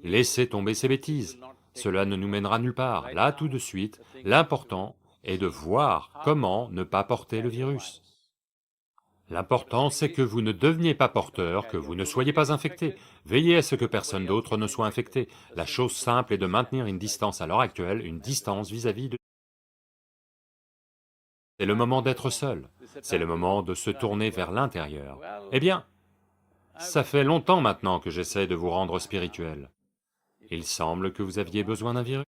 laissez tomber ces bêtises, cela ne nous mènera nulle part. Là, tout de suite, l'important est de voir comment ne pas porter le virus. L'important, c'est que vous ne deveniez pas porteur, que vous ne soyez pas infecté. Veillez à ce que personne d'autre ne soit infecté. La chose simple est de maintenir une distance à l'heure actuelle, une distance vis-à-vis de... C'est le moment d'être seul, c'est le moment de se tourner vers l'intérieur. Eh bien, ça fait longtemps maintenant que j'essaie de vous rendre spirituel. Il semble que vous aviez besoin d'un virus.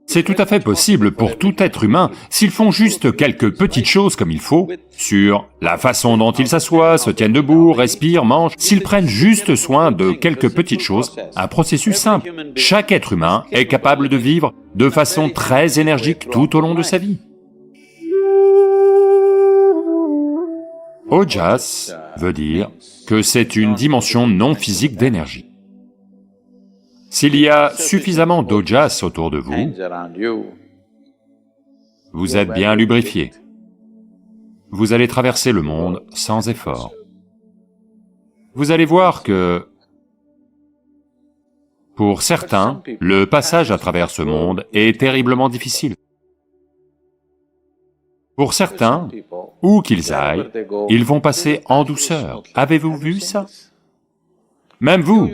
C'est tout à fait possible pour tout être humain, s'ils font juste quelques petites choses comme il faut, sur la façon dont ils s'assoient, se tiennent debout, respirent, mangent, s'ils prennent juste soin de quelques petites choses, un processus simple. Chaque être humain est capable de vivre de façon très énergique tout au long de sa vie. Ojas veut dire que c'est une dimension non physique d'énergie. S'il y a suffisamment d'ojas autour de vous, vous êtes bien lubrifié. Vous allez traverser le monde sans effort. Vous allez voir que, pour certains, le passage à travers ce monde est terriblement difficile. Pour certains, où qu'ils aillent, ils vont passer en douceur. Avez-vous vu ça? Même vous,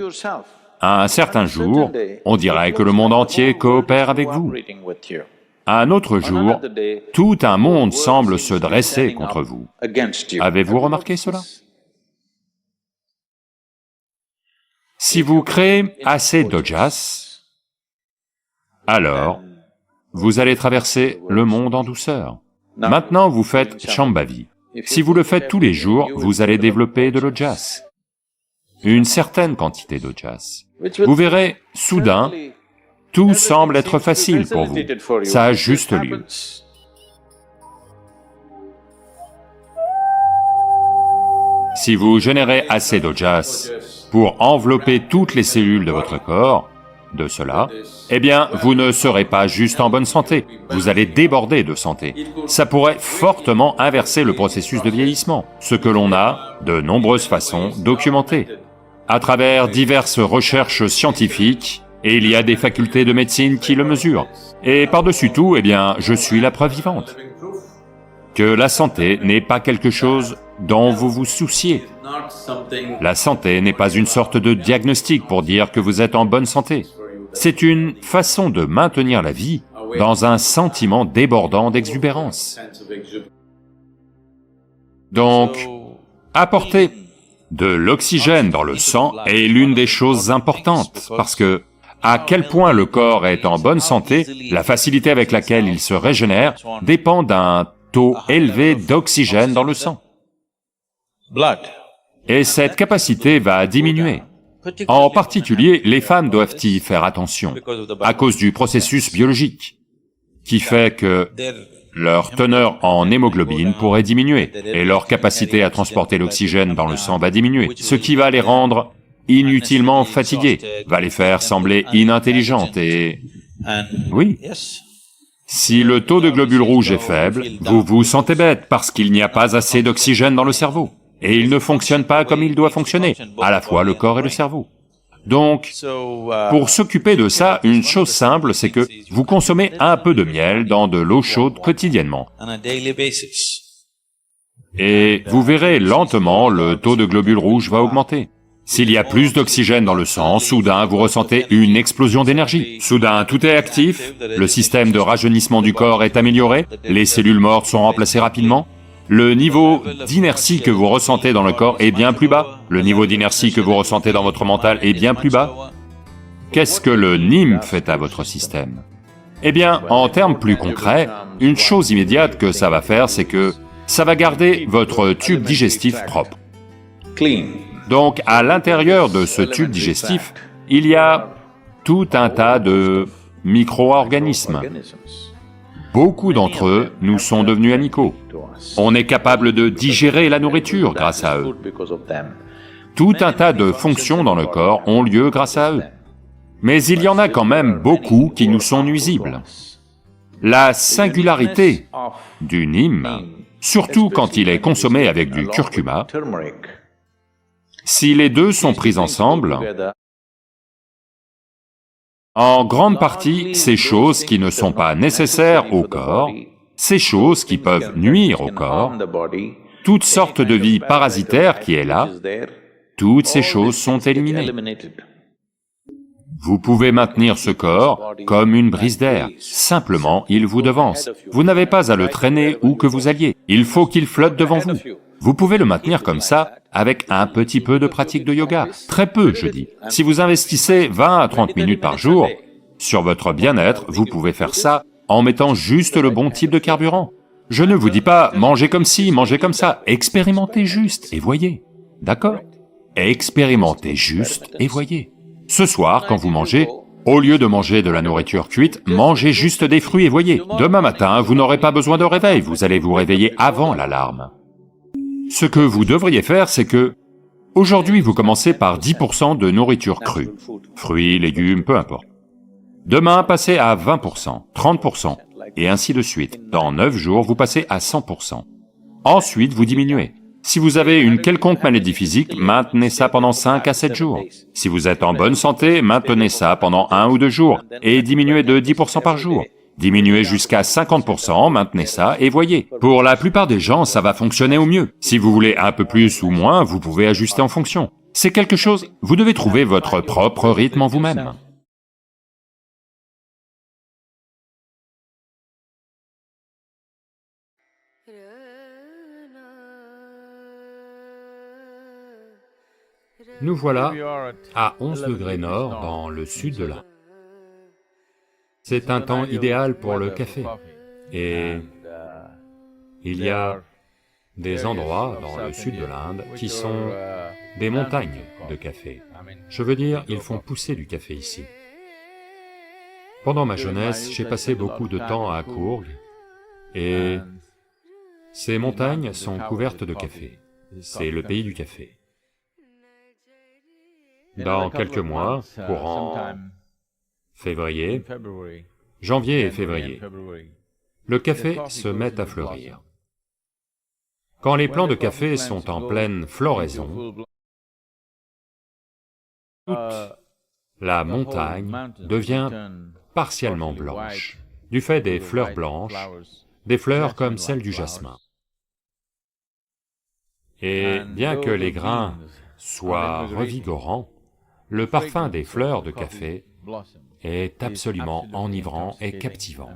à un certain jour, on dirait que le monde entier coopère avec vous. À un autre jour, tout un monde semble se dresser contre vous. Avez-vous remarqué cela? Si vous créez assez d'ojas, alors vous allez traverser le monde en douceur. Maintenant, vous faites Shambhavi. Si vous le faites tous les jours, vous allez développer de l'ojas, une certaine quantité d'ojas. Vous verrez, soudain, tout semble être facile pour vous, ça a juste lieu. Si vous générez assez d'ojas pour envelopper toutes les cellules de votre corps, de cela, eh bien, vous ne serez pas juste en bonne santé, vous allez déborder de santé. Ça pourrait fortement inverser le processus de vieillissement, ce que l'on a, de nombreuses façons, documenté. À travers diverses recherches scientifiques, et il y a des facultés de médecine qui le mesurent. Et par-dessus tout, eh bien, je suis la preuve vivante que la santé n'est pas quelque chose dont vous vous souciez. La santé n'est pas une sorte de diagnostic pour dire que vous êtes en bonne santé. C'est une façon de maintenir la vie dans un sentiment débordant d'exubérance. Donc, apporter de l'oxygène dans le sang est l'une des choses importantes, parce que, à quel point le corps est en bonne santé, la facilité avec laquelle il se régénère dépend d'un taux élevé d'oxygène dans le sang. Et cette capacité va diminuer. En particulier, les femmes doivent y faire attention, à cause du processus biologique, qui fait que leur teneur en hémoglobine pourrait diminuer, et leur capacité à transporter l'oxygène dans le sang va diminuer, ce qui va les rendre inutilement fatiguées, va les faire sembler inintelligentes et... Oui. Si le taux de globules rouges est faible, vous vous sentez bête parce qu'il n'y a pas assez d'oxygène dans le cerveau, et il ne fonctionne pas comme il doit fonctionner, à la fois le corps et le cerveau. Donc, pour s'occuper de ça, une chose simple, c'est que vous consommez un peu de miel dans de l'eau chaude quotidiennement. Et vous verrez lentement, le taux de globules rouges va augmenter. S'il y a plus d'oxygène dans le sang, soudain vous ressentez une explosion d'énergie. Soudain tout est actif, le système de rajeunissement du corps est amélioré, les cellules mortes sont remplacées rapidement, le niveau d'inertie que vous ressentez dans le corps est bien plus bas, le niveau d'inertie que vous ressentez dans votre mental est bien plus bas. Qu'est-ce que le NIM fait à votre système? Eh bien, en termes plus concrets, une chose immédiate que ça va faire, c'est que ça va garder votre tube digestif propre. Donc, à l'intérieur de ce tube digestif, il y a tout un tas de micro-organismes. Beaucoup d'entre eux nous sont devenus amicaux. On est capable de digérer la nourriture grâce à eux. Tout un tas de fonctions dans le corps ont lieu grâce à eux. Mais il y en a quand même beaucoup qui nous sont nuisibles. La singularité du neem, surtout quand il est consommé avec du curcuma, si les deux sont pris ensemble, en grande partie, ces choses qui ne sont pas nécessaires au corps, ces choses qui peuvent nuire au corps, toutes sortes de vie parasitaire qui est là, toutes ces choses sont éliminées. Vous pouvez maintenir ce corps comme une brise d'air, simplement il vous devance. Vous n'avez pas à le traîner où que vous alliez, il faut qu'il flotte devant vous. Vous pouvez le maintenir comme ça avec un petit peu de pratique de yoga, très peu je dis. Si vous investissez 20 à 30 minutes par jour sur votre bien-être, vous pouvez faire ça en mettant juste le bon type de carburant. Je ne vous dis pas mangez comme ci, mangez comme ça, expérimentez juste et voyez, d'accord? Expérimentez juste et voyez. Ce soir, quand vous mangez, au lieu de manger de la nourriture cuite, mangez juste des fruits et voyez. Demain matin, vous n'aurez pas besoin de réveil, vous allez vous réveiller avant l'alarme. Ce que vous devriez faire, c'est que, aujourd'hui vous commencez par 10% de nourriture crue, fruits, légumes, peu importe. Demain, passez à 20%, 30%, et ainsi de suite. Dans 9 jours, vous passez à 100%. Ensuite, vous diminuez. Si vous avez une quelconque maladie physique, maintenez ça pendant 5 à 7 jours. Si vous êtes en bonne santé, maintenez ça pendant 1 ou 2 jours, et diminuez de 10% par jour. Diminuez jusqu'à 50%, maintenez ça, et voyez. Pour la plupart des gens, ça va fonctionner au mieux. Si vous voulez un peu plus ou moins, vous pouvez ajuster en fonction. C'est quelque chose, vous devez trouver votre propre rythme en vous-même. Nous voilà à 11 degrés nord dans le sud de l'Inde. C'est un temps idéal pour le café, et il y a des endroits dans le sud de l'Inde qui sont des montagnes de café. Je veux dire, ils font pousser du café ici. Pendant ma jeunesse, j'ai passé beaucoup de temps à Coorg, et ces montagnes sont couvertes de café. C'est le pays du café. Dans quelques mois, courant février, janvier et février, le café se met à fleurir. Quand les plants de café sont en pleine floraison, toute la montagne devient partiellement blanche, du fait des fleurs blanches, des fleurs comme celles du jasmin. Et bien que les grains soient revigorants, le parfum des fleurs de café est absolument enivrant et captivant.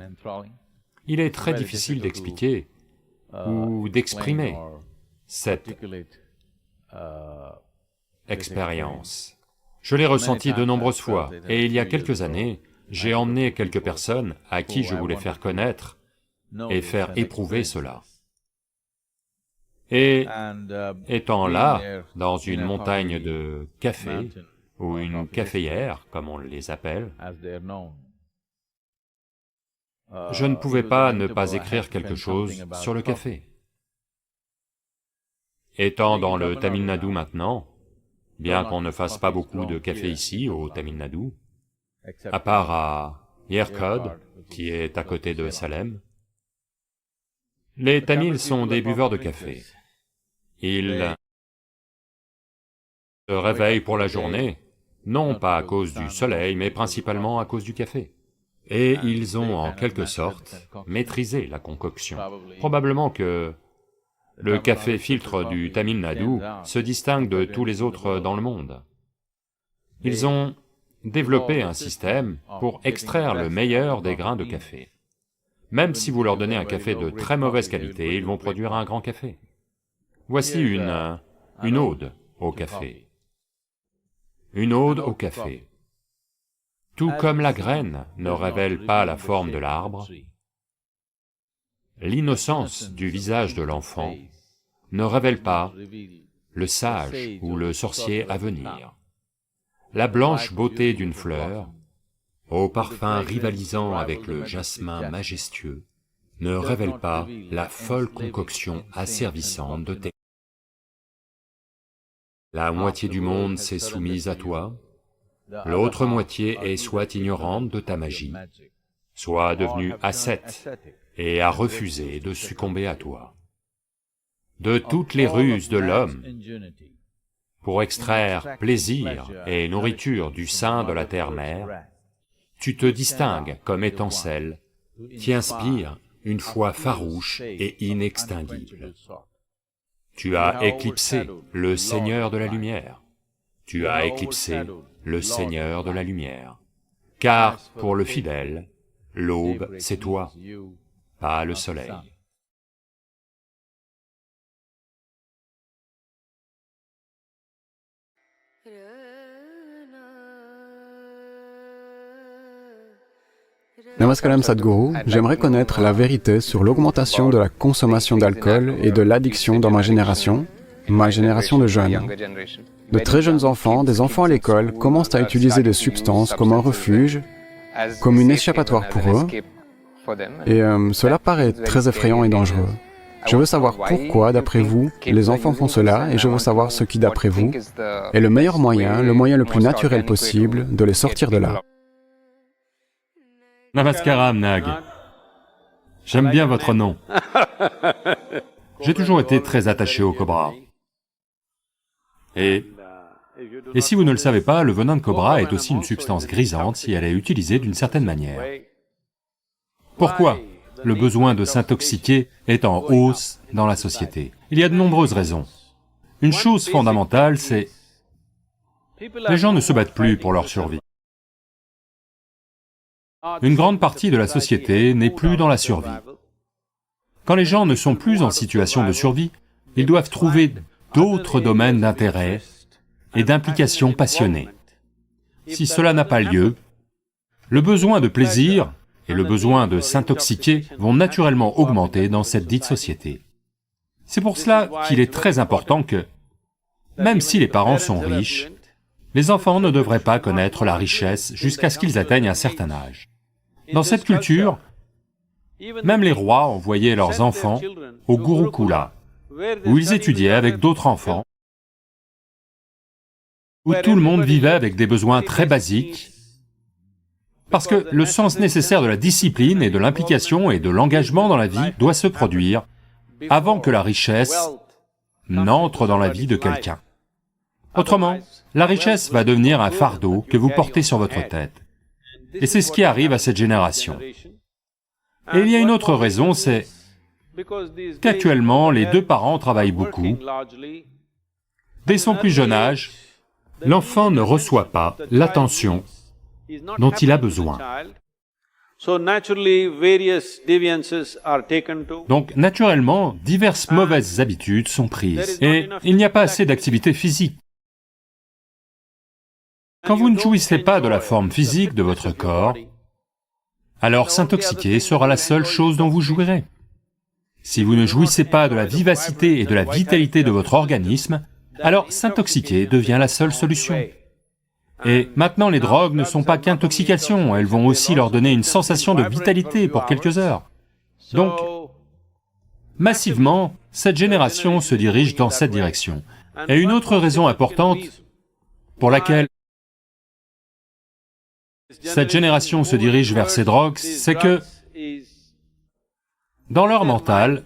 Il est très difficile d'expliquer ou d'exprimer cette expérience. Je l'ai ressenti de nombreuses fois, et il y a quelques années, j'ai emmené quelques personnes à qui je voulais faire connaître et faire éprouver cela. Et étant là, dans une montagne de café, ou une caféière, comme on les appelle, je ne pouvais pas ne pas écrire quelque chose sur le café. Étant dans le Tamil Nadu maintenant, bien qu'on ne fasse pas beaucoup de café ici, au Tamil Nadu, à part à Yercaud, qui est à côté de Salem, les Tamils sont des buveurs de café. Ils se réveillent pour la journée, non pas à cause du soleil, mais principalement à cause du café. Et ils ont en quelque sorte maîtrisé la concoction. Probablement que le café filtre du Tamil Nadu se distingue de tous les autres dans le monde. Ils ont développé un système pour extraire le meilleur des grains de café. Même si vous leur donnez un café de très mauvaise qualité, ils vont produire un grand café. Voici une ode au café. Une ode au café. Tout comme la graine ne révèle pas la forme de l'arbre, l'innocence du visage de l'enfant ne révèle pas le sage ou le sorcier à venir. La blanche beauté d'une fleur, au parfum rivalisant avec le jasmin majestueux, ne révèle pas la folle concoction asservissante de La moitié du monde s'est soumise à toi, l'autre moitié est soit ignorante de ta magie, soit devenue ascète et a refusé de succomber à toi. De toutes les ruses de l'homme, pour extraire plaisir et nourriture du sein de la terre-mère, tu te distingues comme étant celle qui inspire une foi farouche et inextinguible. Tu as éclipsé le Seigneur de la lumière, tu as éclipsé le Seigneur de la lumière, car pour le fidèle, l'aube c'est toi, pas le soleil. Namaskaram Sadhguru, j'aimerais connaître la vérité sur l'augmentation de la consommation d'alcool et de l'addiction dans ma génération de jeunes. De très jeunes enfants, des enfants à l'école, commencent à utiliser des substances comme un refuge, comme une échappatoire pour eux, et cela paraît très effrayant et dangereux. Je veux savoir pourquoi, d'après vous, les enfants font cela, et je veux savoir ce qui, d'après vous, est le meilleur moyen, le moyen le plus naturel possible de les sortir de là. Namaskaram, Nag. J'aime bien votre nom. J'ai toujours été très attaché au cobra. Et si vous ne le savez pas, le venin de cobra est aussi une substance grisante si elle est utilisée d'une certaine manière. Pourquoi le besoin de s'intoxiquer est en hausse dans la société? Il y a de nombreuses raisons. Une chose fondamentale, c'est les gens ne se battent plus pour leur survie. Une grande partie de la société n'est plus dans la survie. Quand les gens ne sont plus en situation de survie, ils doivent trouver d'autres domaines d'intérêt et d'implication passionnée. Si cela n'a pas lieu, le besoin de plaisir et le besoin de s'intoxiquer vont naturellement augmenter dans cette dite société. C'est pour cela qu'il est très important que, même si les parents sont riches, les enfants ne devraient pas connaître la richesse jusqu'à ce qu'ils atteignent un certain âge. Dans cette culture, même les rois envoyaient leurs enfants au Gurukula, où ils étudiaient avec d'autres enfants, où tout le monde vivait avec des besoins très basiques, parce que le sens nécessaire de la discipline et de l'implication et de l'engagement dans la vie doit se produire avant que la richesse n'entre dans la vie de quelqu'un. Autrement, la richesse va devenir un fardeau que vous portez sur votre tête. Et c'est ce qui arrive à cette génération. Et il y a une autre raison, c'est qu'actuellement, les deux parents travaillent beaucoup. Dès son plus jeune âge, l'enfant ne reçoit pas l'attention dont il a besoin. Donc, naturellement, diverses mauvaises habitudes sont prises, et il n'y a pas assez d'activité physique. Quand vous ne jouissez pas de la forme physique de votre corps, alors s'intoxiquer sera la seule chose dont vous jouirez. Si vous ne jouissez pas de la vivacité et de la vitalité de votre organisme, alors s'intoxiquer devient la seule solution. Et maintenant, les drogues ne sont pas qu'intoxication, elles vont aussi leur donner une sensation de vitalité pour quelques heures. Donc, massivement, cette génération se dirige dans cette direction. Et une autre raison importante pour laquelle cette génération se dirige vers ces drogues, c'est que, dans leur mental,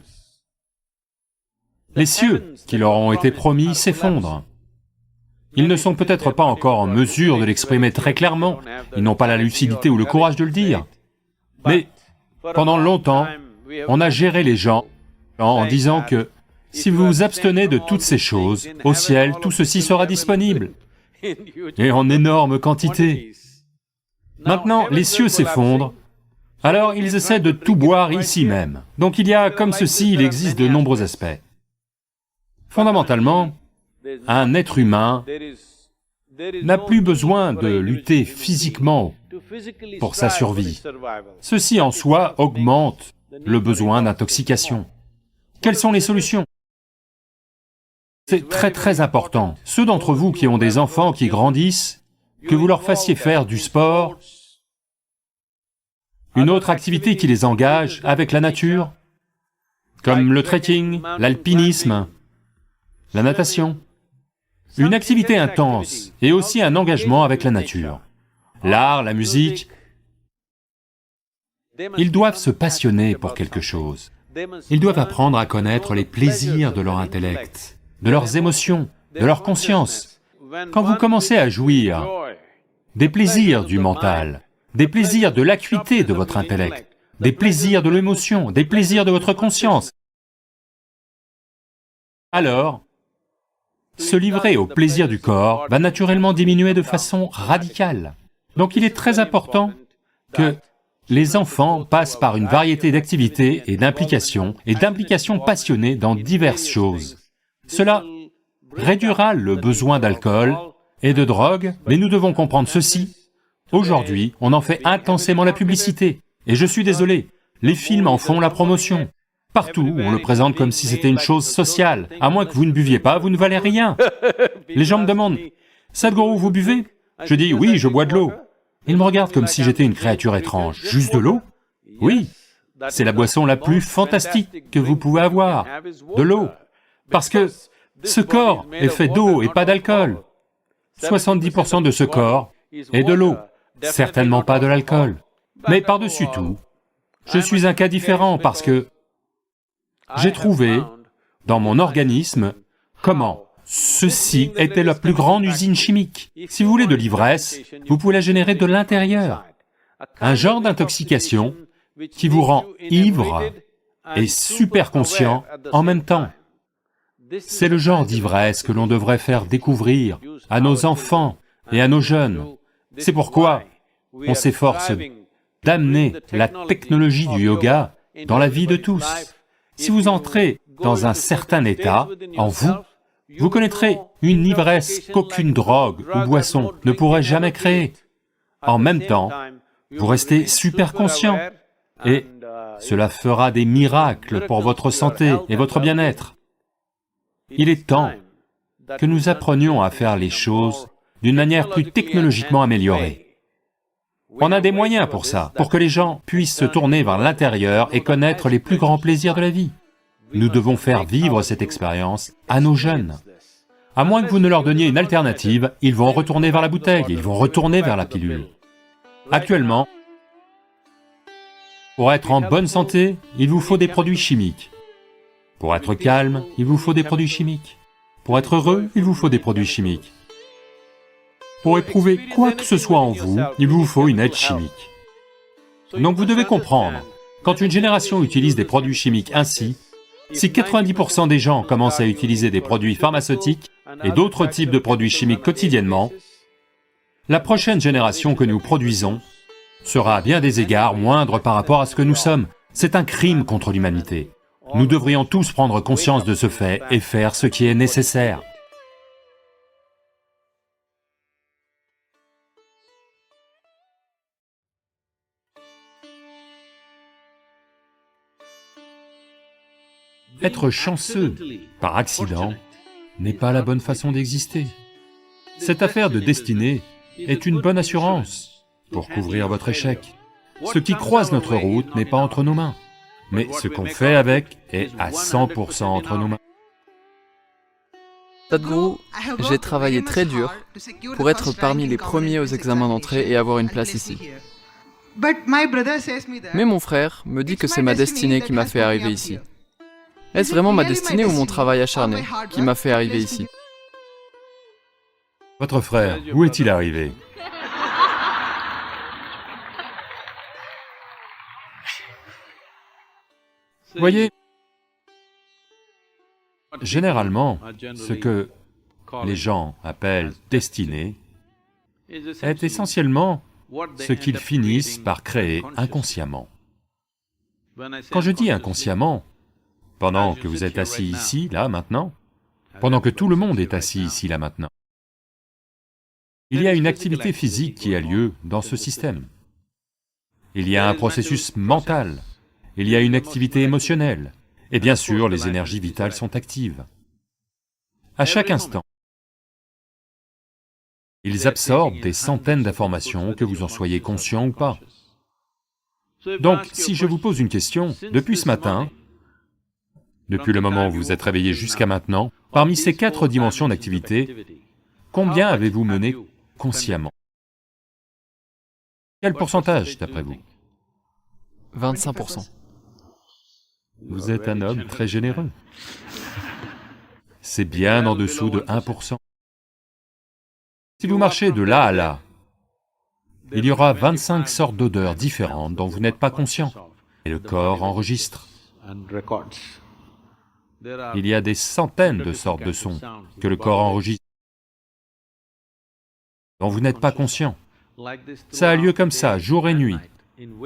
les cieux qui leur ont été promis s'effondrent. Ils ne sont peut-être pas encore en mesure de l'exprimer très clairement, ils n'ont pas la lucidité ou le courage de le dire, mais pendant longtemps, on a géré les gens en disant que si vous vous abstenez de toutes ces choses, au ciel, tout ceci sera disponible, et en énorme quantité. Maintenant, les cieux s'effondrent, alors ils essaient de tout boire ici même. Donc il y a comme ceci, il existe de nombreux aspects. Fondamentalement, un être humain n'a plus besoin de lutter physiquement pour sa survie. Ceci en soi augmente le besoin d'intoxication. Quelles sont les solutions? C'est très important. Ceux d'entre vous qui ont des enfants qui grandissent, que vous leur fassiez faire du sport, une autre activité qui les engage avec la nature, comme le trekking, l'alpinisme, la natation. une activité intense et aussi un engagement avec la nature. L'art, la musique, ils doivent se passionner pour quelque chose. Ils doivent apprendre à connaître les plaisirs de leur intellect, de leurs émotions, de leur conscience. Quand vous commencez à jouir des plaisirs du mental, des plaisirs de l'acuité de votre intellect, des plaisirs de l'émotion, des plaisirs de votre conscience, alors, se livrer au plaisir du corps va naturellement diminuer de façon radicale. Donc il est très important que les enfants passent par une variété d'activités et d'implications passionnées dans diverses choses. Cela réduira le besoin d'alcool et de drogue, mais nous devons comprendre ceci. Aujourd'hui, on en fait intensément la publicité, et je suis désolé, les films en font la promotion. Partout, on le présente comme si c'était une chose sociale. À moins que vous ne buviez pas, vous ne valez rien. Les gens me demandent, « Sadhguru, vous buvez ?» Je dis, « Oui, je bois de l'eau. » Ils me regardent comme si j'étais une créature étrange. « Juste de l'eau ?» Oui, c'est la boisson la plus fantastique que vous pouvez avoir, de l'eau. Parce que ce corps est fait d'eau et pas d'alcool. 70% de ce corps est de l'eau, certainement pas de l'alcool. Mais par-dessus tout, je suis un cas différent parce que j'ai trouvé dans mon organisme comment ceci était la plus grande usine chimique. Si vous voulez de l'ivresse, vous pouvez la générer de l'intérieur. Un genre d'intoxication qui vous rend ivre et super conscient en même temps. C'est le genre d'ivresse que l'on devrait faire découvrir à nos enfants et à nos jeunes. C'est pourquoi on s'efforce d'amener la technologie du yoga dans la vie de tous. Si vous entrez dans un certain état, en vous, vous connaîtrez une ivresse qu'aucune drogue ou boisson ne pourrait jamais créer. En même temps, vous restez super conscient, et cela fera des miracles pour votre santé et votre bien-être. Il est temps que nous apprenions à faire les choses d'une manière plus technologiquement améliorée. On a des moyens pour ça, pour que les gens puissent se tourner vers l'intérieur et connaître les plus grands plaisirs de la vie. Nous devons faire vivre cette expérience à nos jeunes. À moins que vous ne leur donniez une alternative, ils vont retourner vers la bouteille, ils vont retourner vers la pilule. Actuellement, pour être en bonne santé, il vous faut des produits chimiques. Pour être calme, il vous faut des produits chimiques. Pour être heureux, il vous faut des produits chimiques. Pour éprouver quoi que ce soit en vous, il vous faut une aide chimique. Donc vous devez comprendre, quand une génération utilise des produits chimiques ainsi, si 90% des gens commencent à utiliser des produits pharmaceutiques et d'autres types de produits chimiques quotidiennement, la prochaine génération que nous produisons sera à bien des égards moindre par rapport à ce que nous sommes. C'est un crime contre l'humanité. Nous devrions tous prendre conscience de ce fait et faire ce qui est nécessaire. Être chanceux par accident n'est pas la bonne façon d'exister. Cette affaire de destinée est une bonne assurance pour couvrir votre échec. Ce qui croise notre route n'est pas entre nos mains, mais ce qu'on fait avec est à 100% entre nos mains. Sadhguru, j'ai travaillé très dur pour être parmi les premiers aux examens d'entrée et avoir une place ici. Mais mon frère me dit que c'est ma destinée qui m'a fait arriver ici. Est-ce vraiment ma destinée ou mon travail acharné qui m'a fait arriver ici? Votre frère, où est-il arrivé? Voyez, généralement, ce que les gens appellent destinée est essentiellement ce qu'ils finissent par créer inconsciemment. Quand je dis inconsciemment, pendant que vous êtes assis ici, là, maintenant, pendant que tout le monde est assis ici, là, maintenant, il y a une activité physique qui a lieu dans ce système. Il y a un processus mental, il y a une activité émotionnelle, et bien sûr, les énergies vitales sont actives. À chaque instant, ils absorbent des centaines d'informations, que vous en soyez conscient ou pas. Donc, si je vous pose une question, depuis ce matin, Depuis le moment où vous êtes réveillé jusqu'à maintenant, parmi ces 4 dimensions d'activité, combien avez-vous mené consciemment? Quel pourcentage, d'après vous? 25%. Vous êtes un homme très généreux. C'est bien en dessous de 1%. Si vous marchez de là à là, il y aura 25 sortes d'odeurs différentes dont vous n'êtes pas conscient, et le corps enregistre. Il y a des centaines de sortes de sons que le corps enregistre, dont vous n'êtes pas conscient. Ça a lieu comme ça, jour et nuit,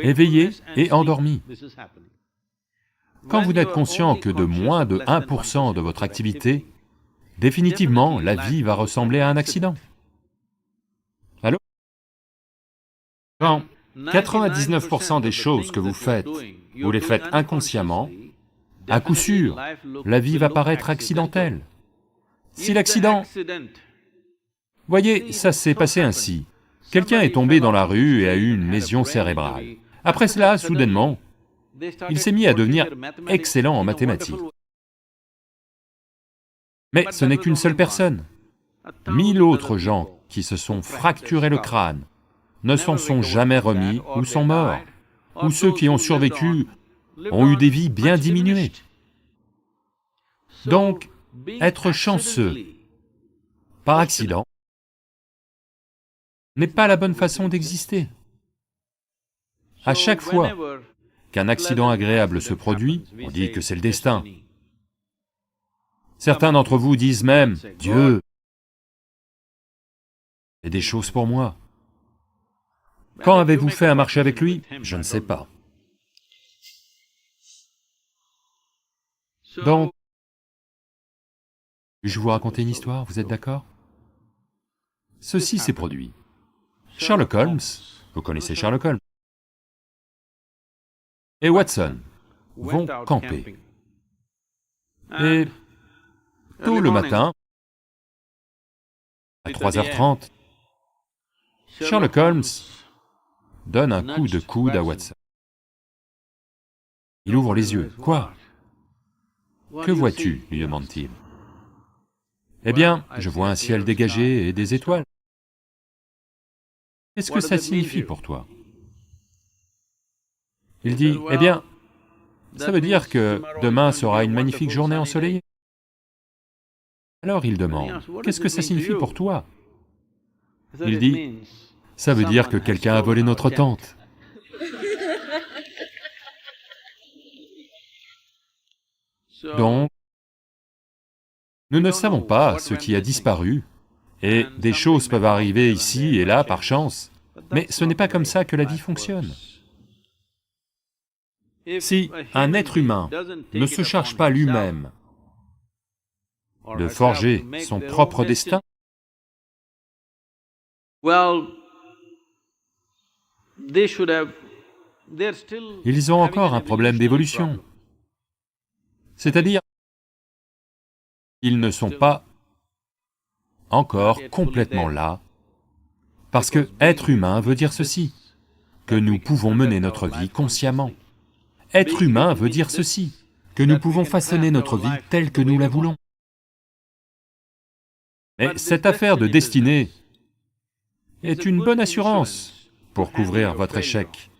éveillé et endormi. Quand vous n'êtes conscient que de moins de 1% de votre activité, définitivement, la vie va ressembler à un accident. Allô? Quand 99% des choses que vous faites, vous les faites inconsciemment, à coup sûr, la vie va paraître accidentelle. Si l'accident... Voyez, ça s'est passé ainsi. Quelqu'un est tombé dans la rue et a eu une lésion cérébrale. Après cela, soudainement, il s'est mis à devenir excellent en mathématiques. Mais ce n'est qu'une seule personne. 1000 autres gens qui se sont fracturés le crâne ne s'en sont jamais remis ou sont morts, ou ceux qui ont survécu ont eu des vies bien diminuées. Donc, être chanceux par accident n'est pas la bonne façon d'exister. À chaque fois qu'un accident agréable se produit, on dit que c'est le destin. Certains d'entre vous disent même, « Dieu fait des choses pour moi. » Quand avez-vous fait un marché avec lui? Je ne sais pas. Donc, puis-je vous raconter une histoire, vous êtes d'accord? Ceci s'est produit. Sherlock Holmes, vous connaissez Sherlock Holmes, et Watson vont camper. Et tôt le matin, à 3h30, Sherlock Holmes donne un coup de coude à Watson. Il ouvre les yeux. « Quoi? Que vois-tu » lui demande-t-il. « Eh bien, je vois un ciel dégagé et des étoiles. » « Qu'est-ce que ça signifie pour toi ?» Il dit, « Eh bien, ça veut dire que demain sera une magnifique journée ensoleillée. » Alors il demande, « Qu'est-ce que ça signifie pour toi ?» Il dit, « Ça veut dire que quelqu'un a volé notre tente. » Donc, nous ne savons pas ce qui a disparu, et des choses peuvent arriver ici et là par chance, mais ce n'est pas comme ça que la vie fonctionne. Si un être humain ne se charge pas lui-même de forger son propre destin, ils ont encore un problème d'évolution. C'est-à-dire, ils ne sont pas encore complètement là, parce que être humain veut dire ceci, que nous pouvons mener notre vie consciemment. Être humain veut dire ceci, que nous pouvons façonner notre vie telle que nous la voulons. Mais cette affaire de destinée est une bonne assurance pour couvrir votre échec.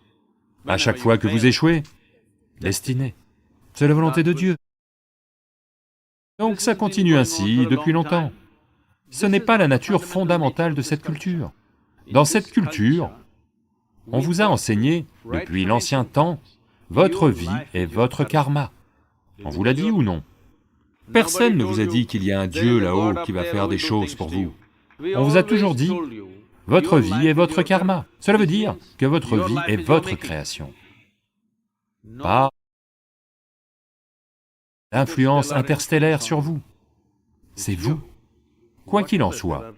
À chaque fois que vous échouez, destinée, c'est la volonté de Dieu. Donc ça continue ainsi depuis longtemps. Ce n'est pas la nature fondamentale de cette culture. Dans cette culture, on vous a enseigné, depuis l'ancien temps, votre vie est votre karma. On vous l'a dit ou non? Personne ne vous a dit qu'il y a un Dieu là-haut qui va faire des choses pour vous. On vous a toujours dit, votre vie est votre karma. Cela veut dire que votre vie est votre création. Pas d'influence interstellaire sur vous. C'est vous. Quoi qu'il en soit,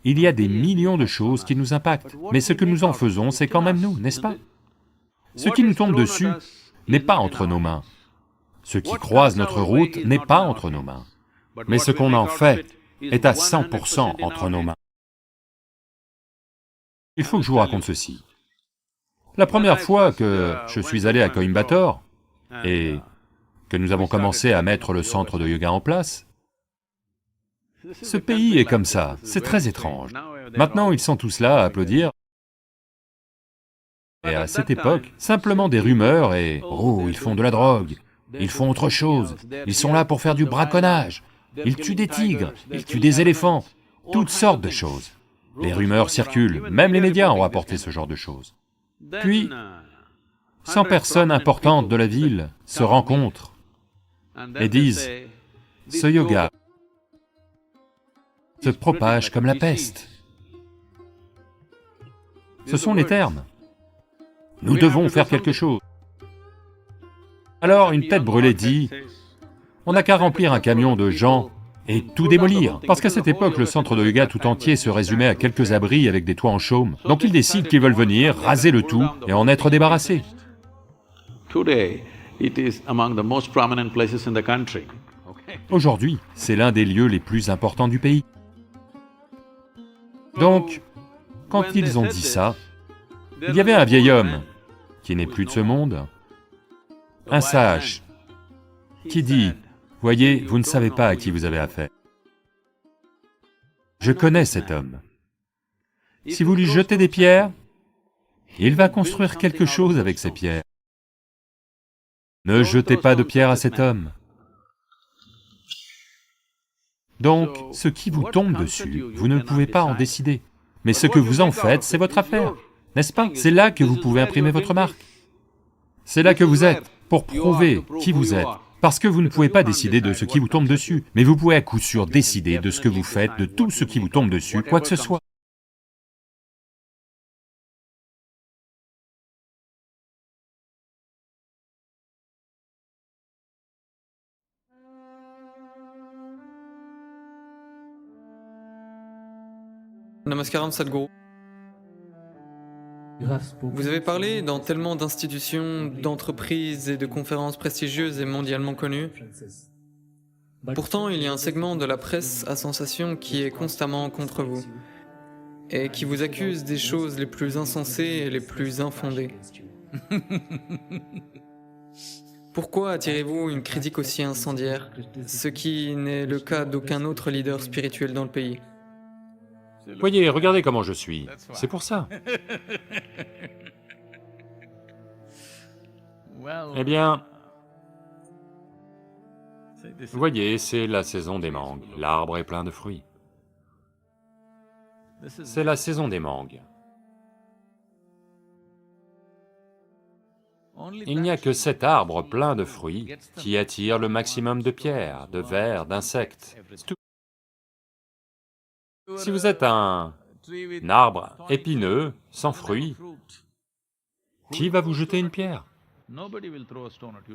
il y a des millions de choses qui nous impactent, mais ce que nous en faisons, c'est quand même nous, n'est-ce pas? Ce qui nous tombe dessus n'est pas entre nos mains. Ce qui croise notre route n'est pas entre nos mains. Mais ce qu'on en fait est à 100% entre nos mains. Il faut que je vous raconte ceci. La première fois que je suis allé à Coimbatore et que nous avons commencé à mettre le centre de yoga en place. Ce pays est comme ça, c'est très étrange. Maintenant, ils sont tous là à applaudir. Et à cette époque, simplement des rumeurs et « Oh, ils font de la drogue, ils font autre chose, ils sont là pour faire du braconnage, ils tuent des tigres, ils tuent des éléphants, toutes sortes de choses. » Les rumeurs circulent, même les médias ont rapporté ce genre de choses. Puis, 100 personnes importantes de la ville se rencontrent et disent « Ce yoga se propage comme la peste. » Ce sont les termes. Nous devons faire quelque chose. Alors une tête brûlée dit, on n'a qu'à remplir un camion de gens et tout démolir. Parce qu'à cette époque, le centre de yoga tout entier se résumait à quelques abris avec des toits en chaume. Donc ils décident qu'ils veulent venir, raser le tout et en être débarrassés. Aujourd'hui, c'est l'un des lieux les plus importants du pays. Donc, quand ils ont dit ça, il y avait un vieil homme, qui n'est plus de ce monde, un sage, qui dit, « Voyez, vous ne savez pas à qui vous avez affaire. Je connais cet homme. Si vous lui jetez des pierres, il va construire quelque chose avec ces pierres. Ne jetez pas de pierres à cet homme. » Donc, ce qui vous tombe dessus, vous ne pouvez pas en décider. Mais ce que vous en faites, c'est votre affaire. N'est-ce pas? C'est là que vous pouvez imprimer votre marque. C'est là que vous êtes, pour prouver qui vous êtes. Parce que vous ne pouvez pas décider de ce qui vous tombe dessus, mais vous pouvez à coup sûr décider de ce que vous faites, de tout ce qui vous tombe dessus, quoi que ce soit. Namaskaram Sadhguru. Vous avez parlé dans tellement d'institutions, d'entreprises et de conférences prestigieuses et mondialement connues. Pourtant, il y a un segment de la presse à sensation qui est constamment contre vous et qui vous accuse des choses les plus insensées et les plus infondées. Pourquoi attirez-vous une critique aussi incendiaire, ce qui n'est le cas d'aucun autre leader spirituel dans le pays? Voyez, regardez comment je suis, c'est pour ça. Eh bien, voyez, c'est la saison des mangues, l'arbre est plein de fruits. C'est la saison des mangues. Il n'y a que cet arbre plein de fruits qui attire le maximum de pierres, de vers, d'insectes. Si vous êtes un arbre épineux, sans fruits, qui va vous jeter une pierre?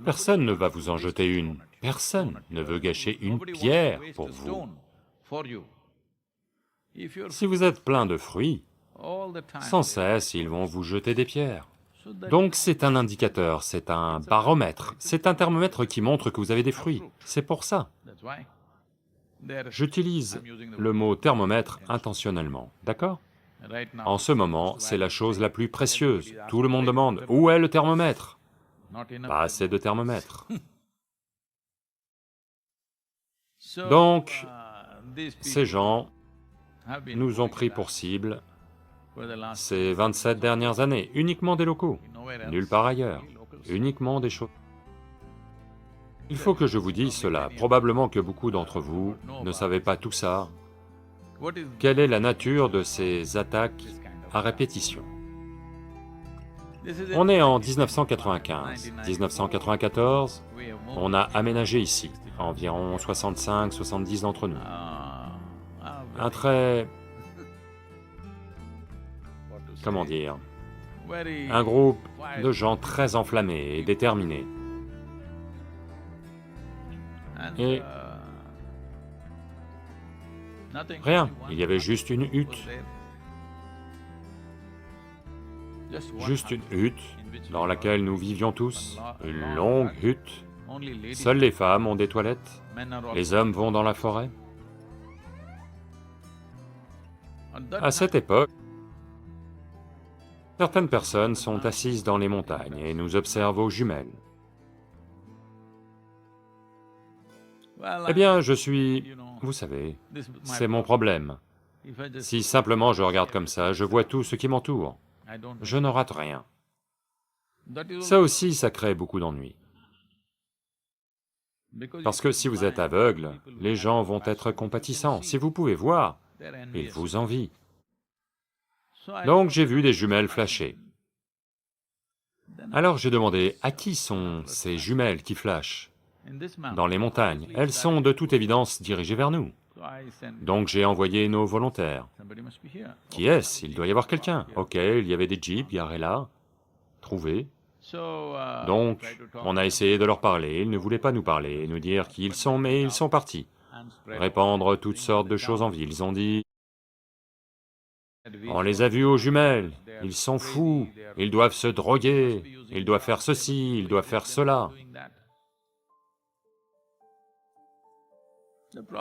Personne ne va vous en jeter une. Personne ne veut gâcher une pierre pour vous. Si vous êtes plein de fruits, sans cesse, ils vont vous jeter des pierres. Donc c'est un indicateur, c'est un baromètre, c'est un thermomètre qui montre que vous avez des fruits. C'est pour ça. J'utilise le mot thermomètre intentionnellement, d'accord? En ce moment, c'est la chose la plus précieuse. Tout le monde demande, où est le thermomètre? Pas assez de thermomètre. Donc, ces gens nous ont pris pour cible ces 27 dernières années, uniquement des locaux, nulle part ailleurs, uniquement des choses. Il faut que je vous dise cela, probablement que beaucoup d'entre vous ne savez pas tout ça. Quelle est la nature de ces attaques à répétition? On est en 1995, 1994, on a aménagé ici, environ 65-70 d'entre nous. Un très... comment dire? Un groupe de gens très enflammés et déterminés. Et... rien, il y avait juste une hutte. Juste une hutte dans laquelle nous vivions tous, une longue hutte. Seules les femmes ont des toilettes, les hommes vont dans la forêt. À cette époque, certaines personnes sont assises dans les montagnes et nous observent aux jumelles. Eh bien, je suis... Vous savez, c'est mon problème. Si simplement je regarde comme ça, je vois tout ce qui m'entoure. Je ne rate rien. Ça aussi, ça crée beaucoup d'ennuis. Parce que si vous êtes aveugle, les gens vont être compatissants. Si vous pouvez voir, ils vous envient. Donc j'ai vu des jumelles flasher. Alors j'ai demandé, à qui sont ces jumelles qui flashent? Dans les montagnes, elles sont de toute évidence dirigées vers nous. Donc j'ai envoyé nos volontaires. Qui est-ce? Il doit y avoir quelqu'un. Ok, il y avait des jeeps garés là, trouvés. Donc, on a essayé de leur parler, ils ne voulaient pas nous parler, nous dire qui ils sont, mais ils sont partis. Répandre toutes sortes de choses en ville, ils ont dit... On les a vus aux jumelles, ils sont fous, ils doivent se droguer, ils doivent faire ceci, ils doivent faire cela.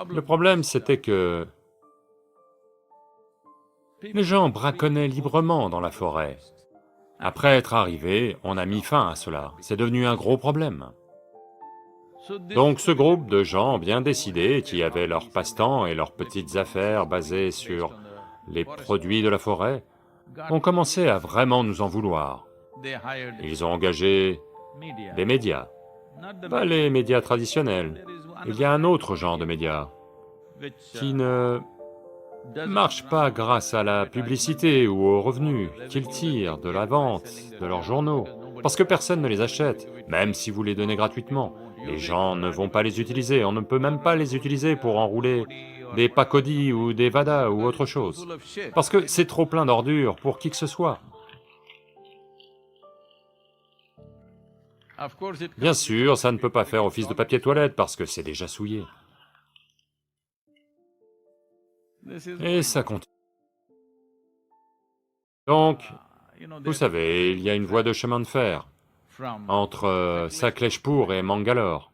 Le problème, c'était que... les gens braconnaient librement dans la forêt. Après être arrivés, on a mis fin à cela, c'est devenu un gros problème. Donc ce groupe de gens bien décidés, qui avaient leur passe-temps et leurs petites affaires basées sur les produits de la forêt, ont commencé à vraiment nous en vouloir. Ils ont engagé des médias, pas les médias traditionnels. Il y a un autre genre de médias qui ne marchent pas grâce à la publicité ou aux revenus qu'ils tirent de la vente de leurs journaux, parce que personne ne les achète, même si vous les donnez gratuitement. Les gens ne vont pas les utiliser, on ne peut même pas les utiliser pour enrouler des Pacodis ou des Vadas ou autre chose, parce que c'est trop plein d'ordures pour qui que ce soit. Bien sûr, ça ne peut pas faire office de papier toilette parce que c'est déjà souillé. Et ça continue. Donc, vous savez, il y a une voie de chemin de fer entre Sakleshpur et Mangalore.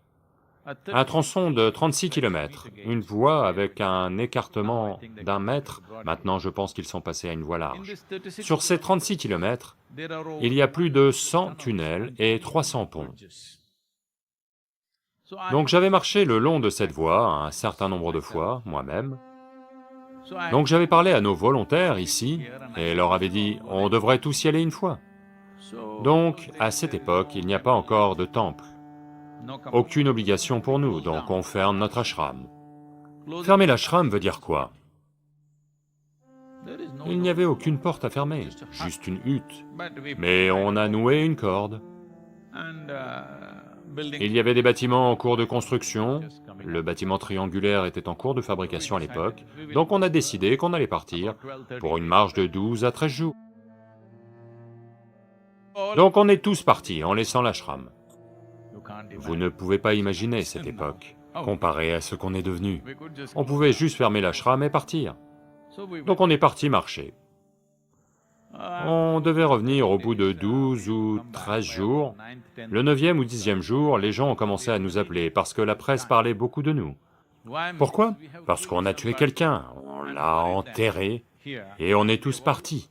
Un tronçon de 36 km, une voie avec un écartement d'1 mètre, maintenant je pense qu'ils sont passés à une voie large. Sur ces 36 km, il y a plus de 100 tunnels et 300 ponts. Donc j'avais marché le long de cette voie un certain nombre de fois, moi-même. Donc j'avais parlé à nos volontaires ici, et leur avais dit, on devrait tous y aller une fois. Donc, à cette époque, il n'y a pas encore de temple. Aucune obligation pour nous, donc on ferme notre ashram. Fermer l'ashram veut dire quoi? Il n'y avait aucune porte à fermer, juste une hutte. Mais on a noué une corde. Il y avait des bâtiments en cours de construction, le bâtiment triangulaire était en cours de fabrication à l'époque, donc on a décidé qu'on allait partir pour une marche de 12 à 13 jours. Donc on est tous partis en laissant l'ashram. Vous ne pouvez pas imaginer cette époque, comparée à ce qu'on est devenu. On pouvait juste fermer l'ashram et partir. Donc on est parti marcher. On devait revenir au bout de 12 ou 13 jours. Le 9e ou 10e jour, les gens ont commencé à nous appeler parce que la presse parlait beaucoup de nous. Pourquoi? Parce qu'on a tué quelqu'un, on l'a enterré et on est tous partis.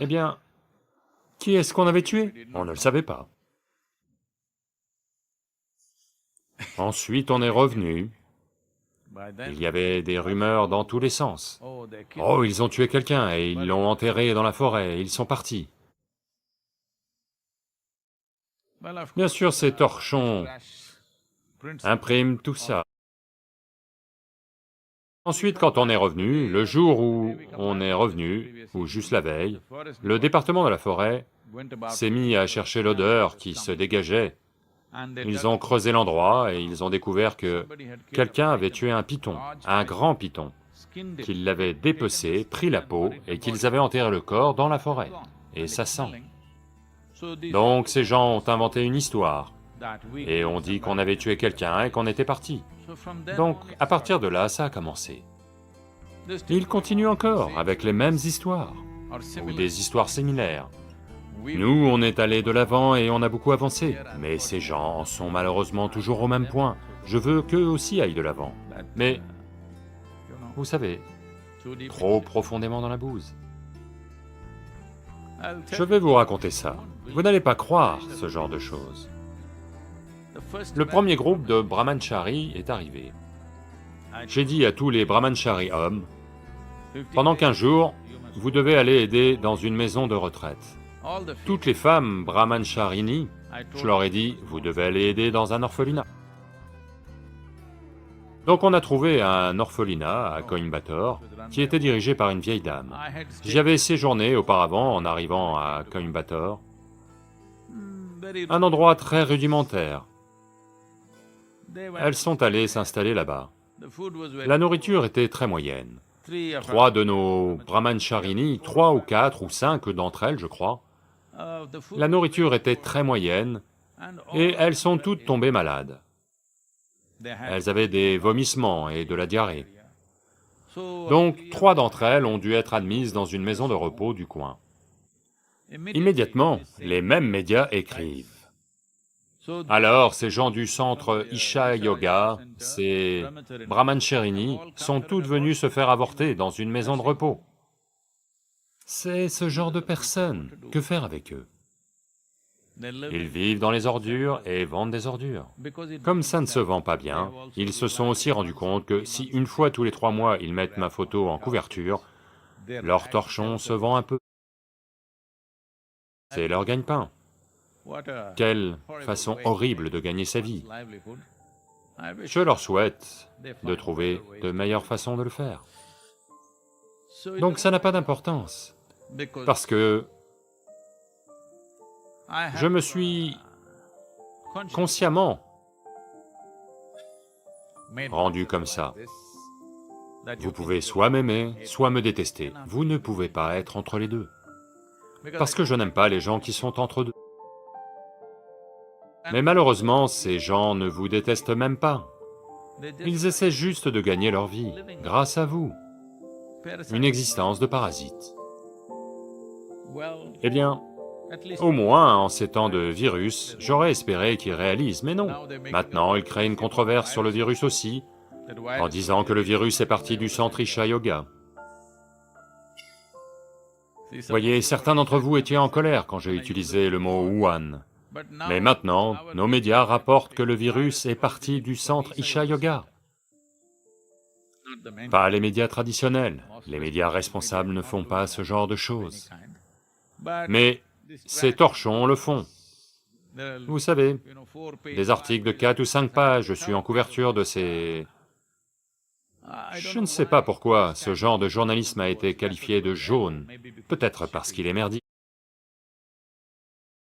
Eh bien, qui est-ce qu'on avait tué? On ne le savait pas. Ensuite, on est revenu. Il y avait des rumeurs dans tous les sens. Oh, ils ont tué quelqu'un et ils l'ont enterré dans la forêt, ils sont partis. Bien sûr, ces torchons impriment tout ça. Ensuite, quand on est revenu, le jour où on est revenu, ou juste la veille, le département de la forêt s'est mis à chercher l'odeur qui se dégageait. Ils ont creusé l'endroit et ils ont découvert que quelqu'un avait tué un python, un grand python, qu'ils l'avaient dépecé, pris la peau et qu'ils avaient enterré le corps dans la forêt. Et ça sent. Donc ces gens ont inventé une histoire et ont dit qu'on avait tué quelqu'un et qu'on était parti. Donc à partir de là, ça a commencé. Ils continuent encore avec les mêmes histoires, ou des histoires similaires. Nous, on est allés de l'avant et on a beaucoup avancé, mais ces gens sont malheureusement toujours au même point. Je veux qu'eux aussi aillent de l'avant, mais, vous savez, trop profondément dans la bouse. Je vais vous raconter ça. Vous n'allez pas croire ce genre de choses. Le premier groupe de brahmacharis est arrivé. J'ai dit à tous les brahmacharis hommes, pendant 15 jours, vous devez aller aider dans une maison de retraite. Toutes les femmes brahmacharini, je leur ai dit, vous devez aller aider dans un orphelinat. Donc on a trouvé un orphelinat à Coimbatore qui était dirigé par une vieille dame. J'y avais séjourné auparavant en arrivant à Coimbatore. Un endroit très rudimentaire. Elles sont allées s'installer là-bas. La nourriture était très moyenne. 3 de nos brahmacharini, 3 ou 4 ou 5 d'entre elles, je crois, la nourriture était très moyenne et elles sont toutes tombées malades. Elles avaient des vomissements et de la diarrhée. Donc 3 d'entre elles ont dû être admises dans une maison de repos du coin. Immédiatement, les mêmes médias écrivent. Alors, ces gens du centre Isha Yoga, ces brahmacharini, sont toutes venues se faire avorter dans une maison de repos. C'est ce genre de personnes. Que faire avec eux? Ils vivent dans les ordures et vendent des ordures. Comme ça ne se vend pas bien, ils se sont aussi rendus compte que si une fois tous les 3 mois ils mettent ma photo en couverture, leur torchon se vend un peu. C'est leur gagne-pain. Quelle façon horrible de gagner sa vie. Je leur souhaite de trouver de meilleures façons de le faire. Donc ça n'a pas d'importance, parce que je me suis consciemment rendu comme ça. Vous pouvez soit m'aimer, soit me détester. Vous ne pouvez pas être entre les deux. Parce que je n'aime pas les gens qui sont entre deux. Mais malheureusement, ces gens ne vous détestent même pas. Ils essaient juste de gagner leur vie, grâce à vous. Une existence de parasite. Eh bien, au moins, en ces temps de virus, j'aurais espéré qu'ils réalisent, mais non. Maintenant, ils créent une controverse sur le virus aussi, en disant que le virus est parti du centre Isha Yoga. Voyez, certains d'entre vous étaient en colère quand j'ai utilisé le mot Wuhan. Mais maintenant, nos médias rapportent que le virus est parti du centre Isha Yoga. Pas les médias traditionnels, les médias responsables ne font pas ce genre de choses. Mais ces torchons le font. Vous savez, des articles de 4 ou 5 pages, je suis en couverture de ces... Je ne sais pas pourquoi ce genre de journalisme a été qualifié de jaune, peut-être parce qu'il est merdique.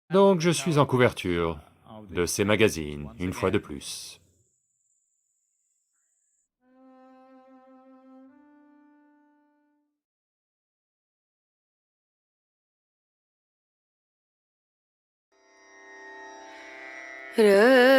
Donc je suis en couverture de ces magazines, une fois de plus. Ra